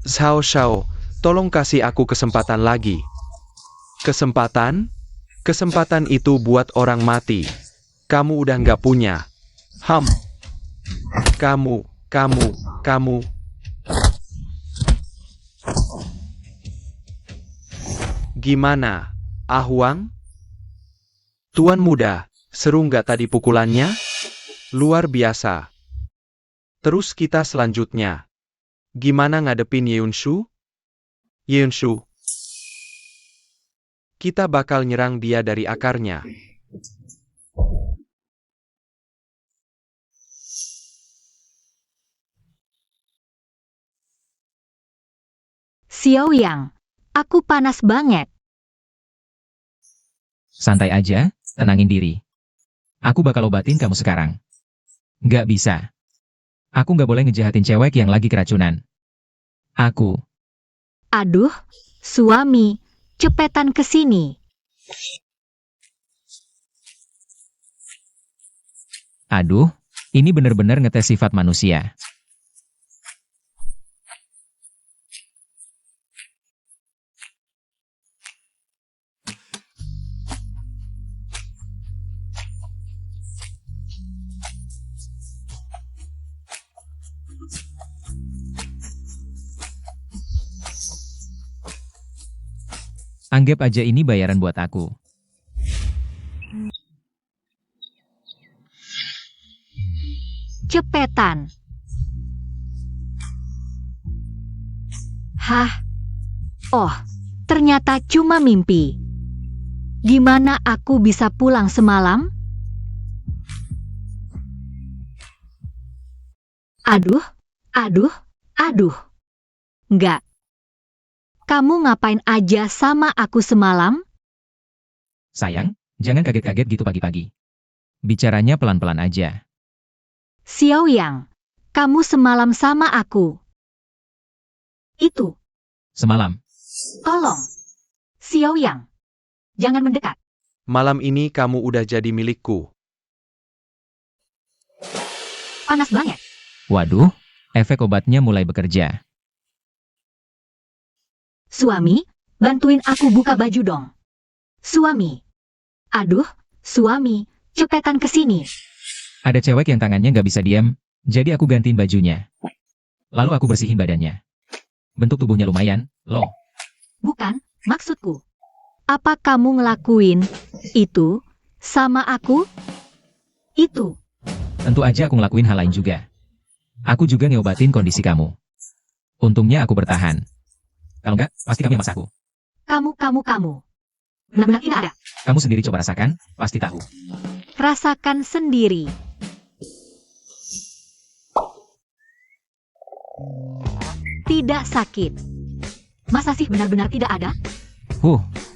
Xiao, tolong kasih aku kesempatan lagi. Kesempatan? Kesempatan itu buat orang mati. Kamu udah nggak punya. Kamu. Gimana, Ahuang? Tuan muda, seru nggak tadi pukulannya? Luar biasa. Terus kita selanjutnya. Gimana ngadepin Yunshu? Yunshu. Kita bakal nyerang dia dari akarnya. Xiao Yang, aku panas banget. Santai aja, tenangin diri. Aku bakal obatin kamu sekarang. Nggak bisa. Aku nggak boleh ngejahatin cewek yang lagi keracunan. Aku. Aduh, suami, cepetan ke sini. Aduh, ini bener-bener ngetes sifat manusia. Anggap aja ini bayaran buat aku. Cepetan. Hah? Oh, ternyata cuma mimpi. Gimana aku bisa pulang semalam? Aduh. Nggak. Kamu ngapain aja sama aku semalam? Sayang, jangan kaget-kaget gitu pagi-pagi. Bicaranya pelan-pelan aja. Xiao Yang, Kamu semalam sama aku. Itu, Semalam. tolong. Xiao Yang, jangan mendekat. Malam ini kamu udah jadi milikku. Panas banget. Waduh, efek obatnya mulai bekerja. Suami, bantuin aku buka baju dong. Suami. Aduh, suami, cepetan ke sini. Ada cewek yang tangannya nggak bisa diam, jadi aku gantiin bajunya. Lalu aku bersihin badannya. Bentuk tubuhnya lumayan, loh. Bukan, maksudku. Apa kamu ngelakuin itu sama aku? Itu. Tentu aja aku ngelakuin hal lain juga. Aku juga ngeobatin kondisi kamu. Untungnya aku bertahan. Kalau enggak, pasti kamu yang maksa aku. Kamu. Benar-benar tidak ada. Kamu sendiri coba rasakan, pasti tahu. Rasakan sendiri. Tidak sakit. Masa sih benar-benar tidak ada?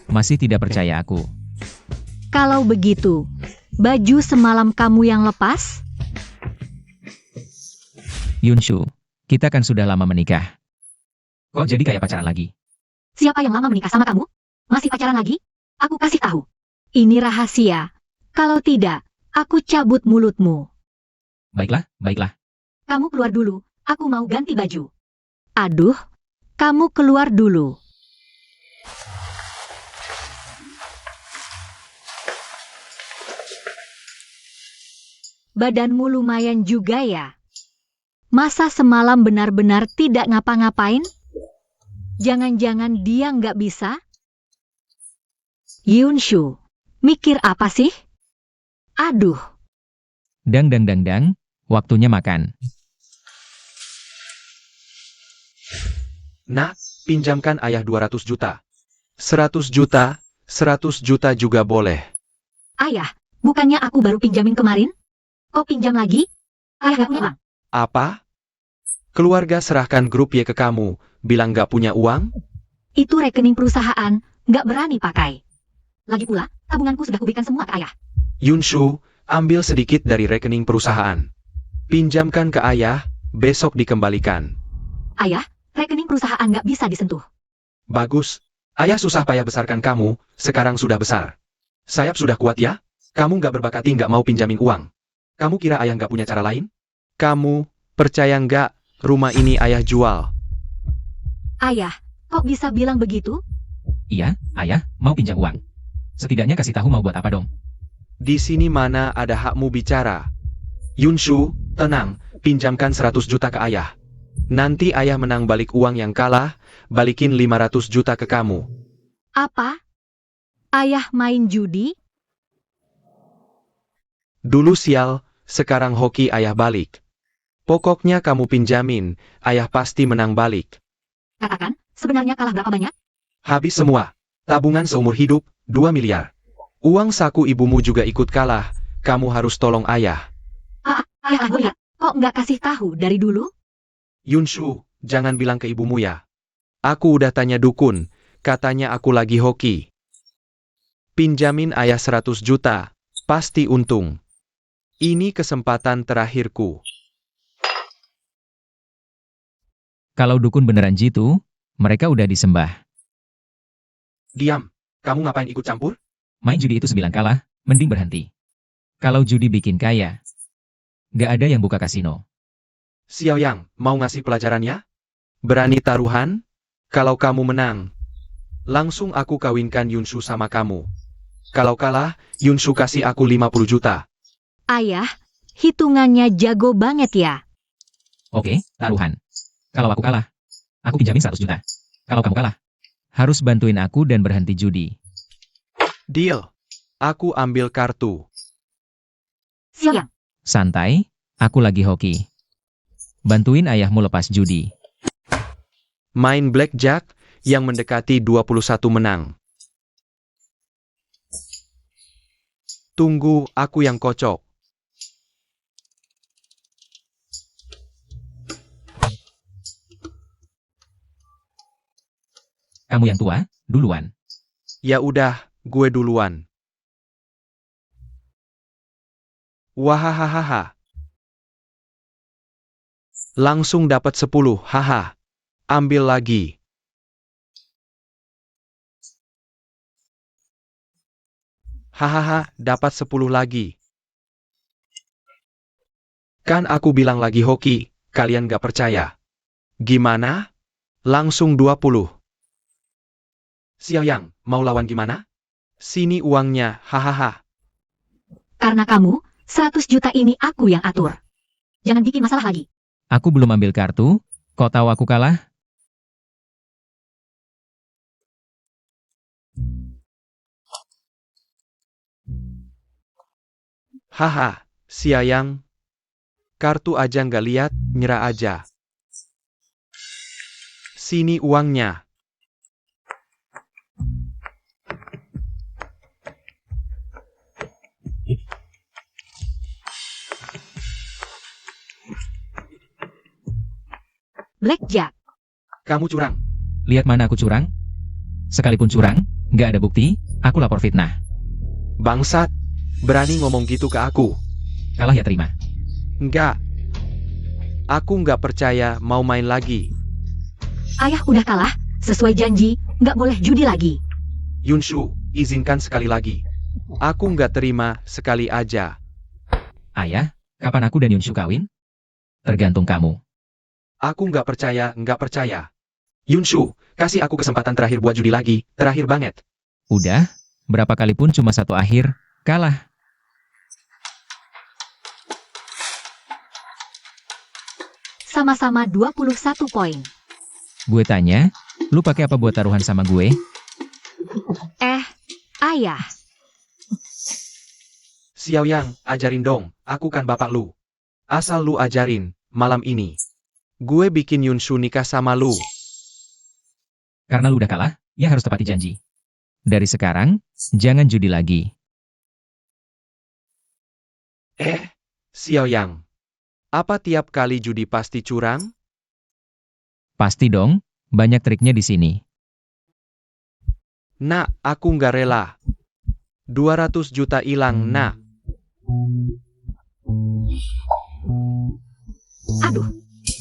Masih tidak percaya aku. Kalau begitu, baju semalam kamu yang lepas? Yunshu, kita kan sudah lama menikah. Kok jadi kayak pacaran lagi? Siapa yang lama menikah sama kamu? Masih pacaran lagi? Aku kasih tahu. Ini rahasia. Kalau tidak, aku cabut mulutmu. Baiklah. Kamu keluar dulu, aku mau ganti baju. Aduh, kamu keluar dulu. Badanmu lumayan juga ya. Masa semalam benar-benar tidak ngapa-ngapain? Jangan-jangan dia nggak bisa? Yunshu, mikir apa sih? Aduh, Dang, waktunya makan. Nak, pinjamkan ayah 200 juta. 100 juta, 100 juta juga boleh. ayah, bukannya aku baru pinjamin kemarin? Kok pinjam lagi? Ayah nggak punya uang. Apa? Keluarga serahkan grup Y ke kamu, bilang nggak punya uang? Itu rekening perusahaan, nggak berani pakai. Lagi pula, tabunganku sudah kuberikan semua ke ayah. Yunshu, ambil sedikit dari rekening perusahaan. Pinjamkan ke ayah, besok dikembalikan. Ayah, rekening perusahaan nggak bisa disentuh. Bagus. Ayah susah payah besarkan kamu, sekarang sudah besar. Sayap sudah kuat ya? Kamu nggak berbakati nggak mau pinjamin uang. Kamu kira ayah nggak punya cara lain? Kamu, percaya nggak, rumah ini ayah jual. Ayah, kok bisa bilang begitu? Iya, ayah, mau pinjam uang. Setidaknya kasih tahu mau buat apa dong. Di sini mana ada hakmu bicara? Yunshu, tenang, pinjamkan 100 juta ke ayah. Nanti ayah menang balik uang yang kalah, balikin 500 juta ke kamu. Apa? Ayah main judi? Dulu sial, sekarang hoki ayah balik. Pokoknya kamu pinjamin, ayah pasti menang balik. Katakan, sebenarnya kalah berapa banyak? Habis semua. Tabungan seumur hidup, 2 miliar. Uang saku ibumu juga ikut kalah, kamu harus tolong ayah. Ayah aku lihat, kok nggak kasih tahu dari dulu? Yunshu, jangan bilang ke ibumu ya. Aku udah tanya dukun, katanya aku lagi hoki. Pinjamin ayah 100 juta, pasti untung. Ini kesempatan terakhirku. Kalau dukun beneran jitu, mereka udah disembah. Diam, kamu ngapain ikut campur? Main judi itu 9 kalah, mending berhenti. Kalau judi bikin kaya, nggak ada yang buka kasino. Xiao Yang, mau ngasih pelajarannya? Berani taruhan? Kalau kamu menang, langsung aku kawinkan Yunshu sama kamu. Kalau kalah, Yunshu kasih aku 50 juta. Ayah, hitungannya jago banget ya. Oke, taruhan. Kalau aku kalah, aku pinjamin 100 juta. Kalau kamu kalah, harus bantuin aku dan berhenti judi. Deal. Aku ambil kartu. Siang, Santai, aku lagi hoki. Bantuin ayahmu lepas judi. Main blackjack, yang mendekati 21 menang. Tunggu, aku yang kocok. Kamu yang tua, duluan. Ya udah, gue duluan. Wahahaha. Langsung dapat 10, haha. Ambil lagi. Hahaha, dapat 10 lagi. Kan aku bilang lagi hoki, kalian gak percaya. Gimana? Langsung 20. Xiao Yang, mau lawan gimana? Sini uangnya, hahaha. Karena kamu, 100 juta ini aku yang atur. Jangan bikin masalah lagi. Aku belum ambil kartu, kok tahu aku kalah? Haha, Xiao Yang. Kartu aja nggak lihat, nyerah aja. Sini uangnya. Blackjack. Kamu curang. Lihat mana aku curang? Sekalipun curang, nggak ada bukti, aku lapor fitnah. Bangsat. Berani ngomong gitu ke aku. Kalah ya terima. Enggak. Aku nggak percaya mau main lagi. Ayah udah kalah, sesuai janji, nggak boleh judi lagi. Yunshu, izinkan sekali lagi. Aku nggak terima sekali aja. Ayah, kapan aku dan Yunshu kawin? Tergantung kamu. Aku nggak percaya, nggak percaya. Yunshu, kasih aku kesempatan terakhir buat judi lagi, terakhir banget. Udah, berapa kali pun cuma satu akhir, kalah. Sama-sama 21 poin. Gue tanya, lu pakai apa buat taruhan sama gue? Ayah. Xiao Yang, ajarin dong, aku kan bapak lu. Asal lu ajarin, malam ini. Gue bikin Yunshu nikah sama lu. Karena lu udah kalah, ya harus tepati janji. Dari sekarang, jangan judi lagi. Xiao Yang. Apa tiap kali judi pasti curang? Pasti dong, banyak triknya di sini. Nak, aku nggak rela. 200 juta hilang, nak. Aduh,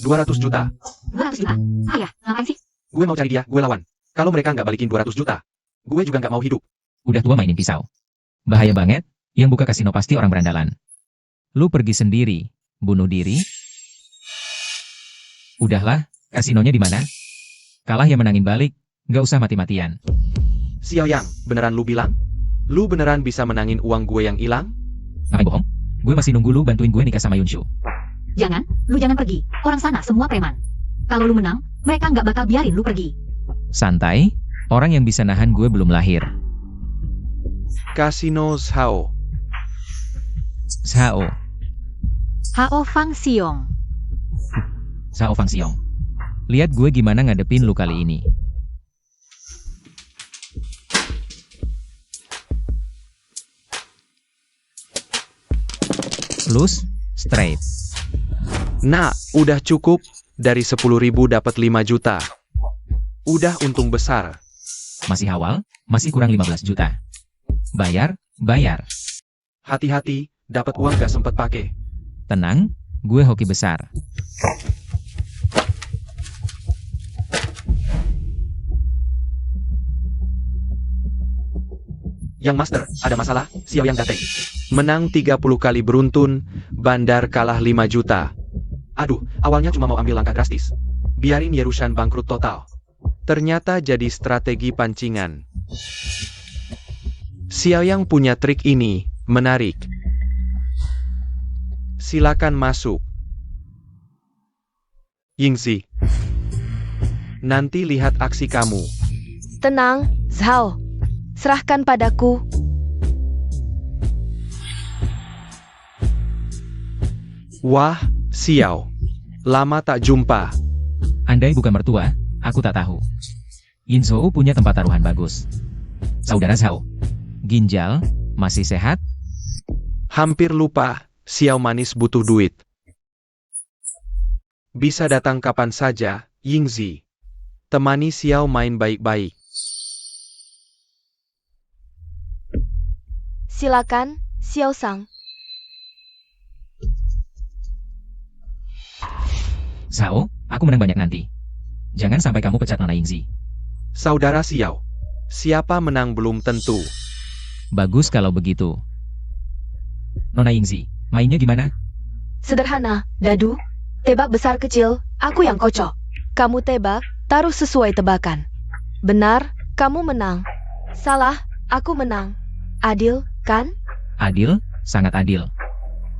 200 juta. 200 juta. Ayah, ngapain sih? Gue mau cari dia, gue lawan. Kalau mereka nggak balikin 200 juta, gue juga nggak mau hidup. Udah tua mainin pisau. Bahaya banget, yang buka kasino pasti orang berandalan. Lu pergi sendiri, bunuh diri. Udahlah, kasinonya di mana? Kalah ya menangin balik, nggak usah mati-matian. Xiao Yang, beneran lu bilang? Lu beneran bisa menangin uang gue yang hilang? Ngapain bohong? Gue masih nunggu lu bantuin gue nikah sama Yunshu. Lu jangan pergi. Orang sana semua preman. Kalau lu menang, mereka nggak bakal biarin lu pergi. Santai, orang yang bisa nahan gue belum lahir. Kasino Zhao. Sao, Hao Fang Xiong. Sao Fang Xiong. Lihat gue gimana ngadepin lu kali ini. Loose, straight. Nah, udah cukup. Dari 10.000 dapat 5 juta. Udah untung besar. Masih awal, masih kurang 15 juta. Bayar, bayar. Hati-hati, dapat uang gak sempet pakai. Tenang, gue hoki besar. Yang master, ada masalah, Xiao Yang dateng. Menang 30 kali beruntun, bandar kalah 5 juta. Aduh, awalnya cuma mau ambil langkah drastis. Biarin Yerushan bangkrut total. Ternyata jadi strategi pancingan. Xiao Yang punya trik ini, menarik. Silakan masuk. Yingzi. Nanti lihat aksi kamu. Tenang, Zhao. Serahkan padaku. Wah, Xiao. Lama tak jumpa. Andai bukan mertua, aku tak tahu. Yinzhou punya tempat taruhan bagus. Saudara Zhao. Ginjal, masih sehat? Hampir lupa, Xiao manis butuh duit. Bisa datang kapan saja, Yingzi. Temani Xiao main baik-baik. Silakan, Xiao Sang. Zhao, aku menang banyak nanti. Jangan sampai kamu pecat Nona Yingzi. Saudara Xiao, siapa menang belum tentu. Bagus kalau begitu. Nona Yingzi, mainnya gimana? Sederhana, Dadu. Tebak besar kecil, aku yang kocok. Kamu tebak, taruh sesuai tebakan. Benar, kamu menang. Salah, aku menang. Adil, kan? Adil, sangat adil.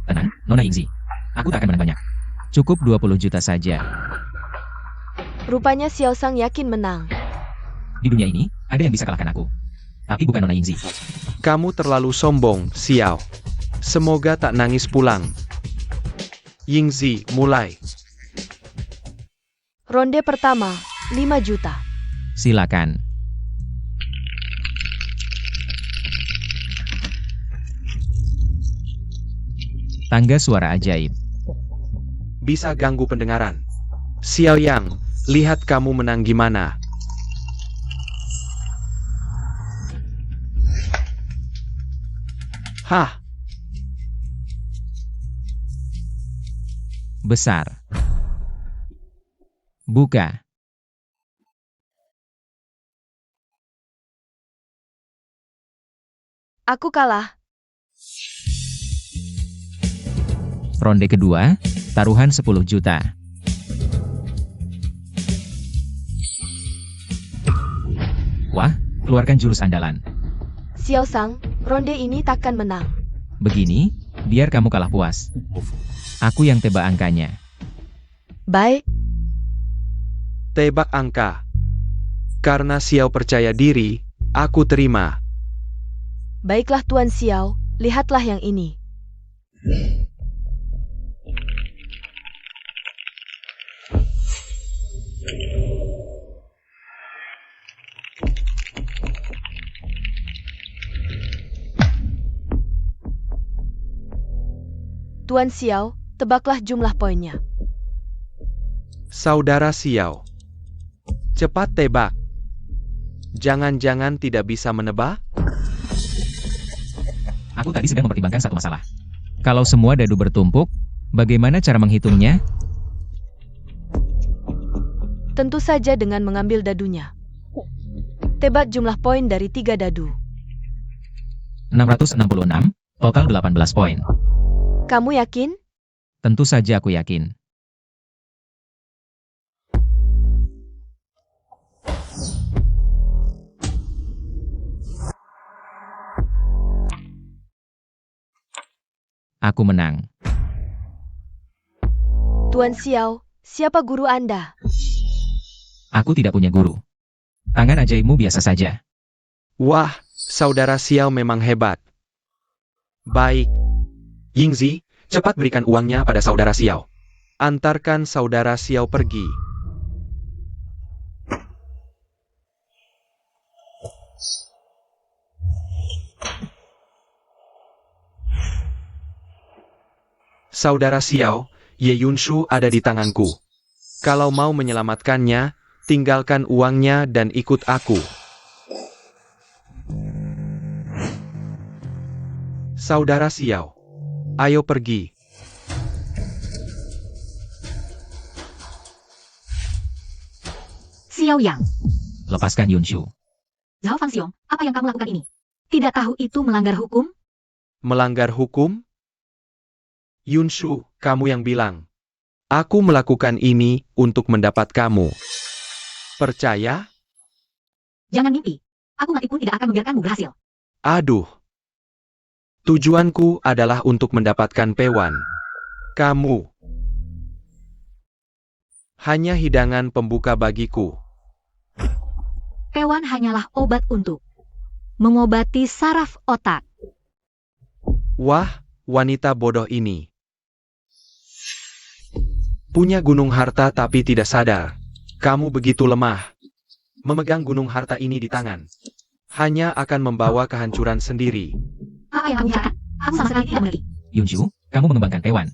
Tenang, Nona Yingzi. Aku tak akan menang banyak. Cukup 20 juta saja. Rupanya Xiao Sang yakin menang. Di dunia ini, ada yang bisa kalahkan aku. Tapi bukan Nona Yingzi. Kamu terlalu sombong, Xiao. Semoga tak nangis pulang. Yingzi, mulai. Ronde pertama, 5 juta. Silakan. Tangga suara ajaib. Bisa ganggu pendengaran. Xiao Yang, lihat kamu menang gimana. Hah, Besar. Buka. Aku kalah. Ronde kedua, taruhan 10 juta. Wah, keluarkan jurus andalan. Xiao Sang, ronde ini takkan menang. Begini, biar kamu kalah puas. Aku yang tebak angkanya. Baik, tebak angka. Karena Xiao percaya diri, aku terima. baiklah Tuan Xiao, lihatlah yang ini. Tuan Xiao, tebaklah jumlah poinnya. Saudara Xiao, cepat tebak. Jangan-jangan tidak bisa menebak? Aku tadi sedang mempertimbangkan satu masalah. Kalau semua dadu bertumpuk, bagaimana cara menghitungnya? Tentu saja dengan mengambil dadunya. Tebak jumlah poin dari 3 dadu. 666, total 18 poin. Kamu yakin? Tentu saja aku yakin. Aku menang. Tuan Xiao, siapa guru Anda? Aku tidak punya guru. Tangan ajaibmu biasa saja. Wah, saudara Xiao memang hebat. Baik. Yingzi, cepat berikan uangnya pada saudara Xiao. Antarkan saudara Xiao pergi. Saudara Xiao, Ye Yunshu ada di tanganku. Kalau mau menyelamatkannya, tinggalkan uangnya dan ikut aku. Saudara Xiao, ayo pergi. Xiao Yang, Lepaskan Yunshu. Zhao Fangxiong, apa yang kamu lakukan ini? Tidak tahu itu melanggar hukum? Melanggar hukum? Yunshu, kamu yang bilang. Aku melakukan ini untuk mendapat kamu. Percaya? Jangan mimpi. Aku mati pun tidak akan membiarkanmu berhasil. Aduh. Tujuanku adalah untuk mendapatkan Pewan. Kamu. Hanya hidangan pembuka bagiku. Pewan hanyalah obat untuk mengobati saraf otak. Wah, wanita bodoh ini. Punya gunung harta tapi tidak sadar. Kamu begitu lemah. Memegang gunung harta ini di tangan. Hanya akan membawa kehancuran sendiri. Apa yang kamu bicarakan? Aku sama sekali tidak mengerti. Yunshu, kamu mengembangkan hewan.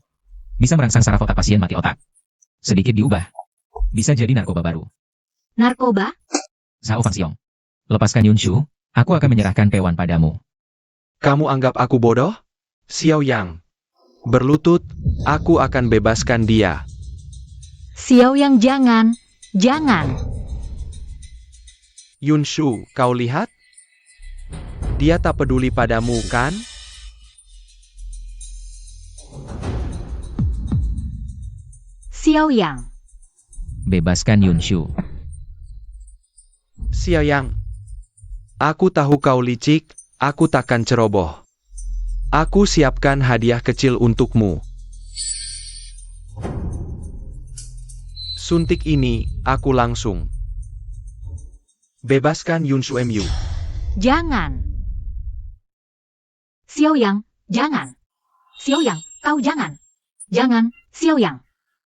Bisa merangsang saraf otak pasien mati otak. Sedikit diubah. Bisa jadi narkoba baru. Narkoba? Zhao Fangxiong. Lepaskan Yunshu, aku akan menyerahkan Pewan padamu. Kamu anggap aku bodoh? Xiao Yang. Berlutut, aku akan bebaskan dia. Xiao Yang jangan, jangan. Yunshu, kau lihat? Dia tak peduli padamu, kan? Xiao Yang, Bebaskan Yunshu. Xiao Yang. Aku tahu kau licik, aku takkan ceroboh. Aku siapkan hadiah kecil untukmu. Suntik ini, aku langsung. Bebaskan Yunshu MU. jangan. Xiao Yang, jangan. Xiao Yang, kau jangan. Jangan, Xiao Yang.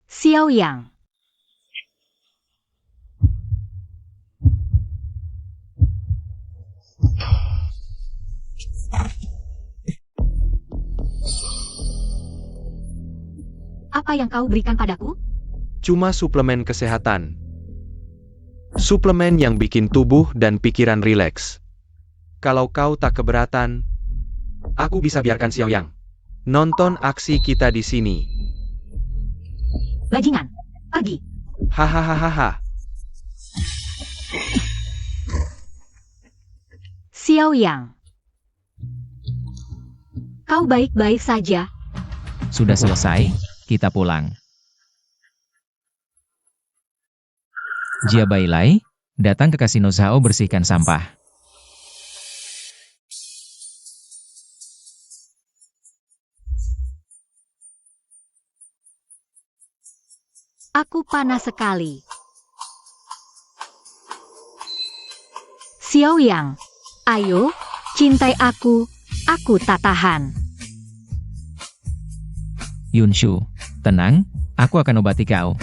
Xiao Yang. Apa yang kau berikan padaku? Cuma suplemen kesehatan. Suplemen yang bikin tubuh dan pikiran rileks. Kalau kau tak keberatan, aku bisa biarkan Xiao Yang nonton aksi kita di sini. Bajingan, pergi. Hahaha. Xiao Yang. Kau baik-baik saja. Sudah selesai, kita pulang. Jia Bailai, datang ke kasino Zhao bersihkan sampah. Aku panas sekali. Xiao Yang, ayo, cintai aku tak tahan. Yunshu, tenang, aku akan obati kau.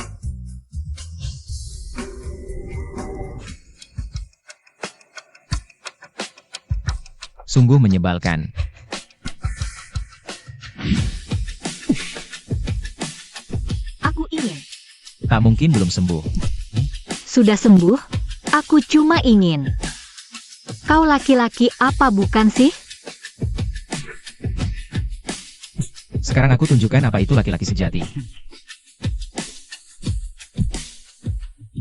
Sungguh menyebalkan. Aku ingin. Tak mungkin belum sembuh. Sudah sembuh? Aku cuma ingin. Kau laki-laki apa bukan sih? Sekarang aku tunjukkan apa itu laki-laki sejati.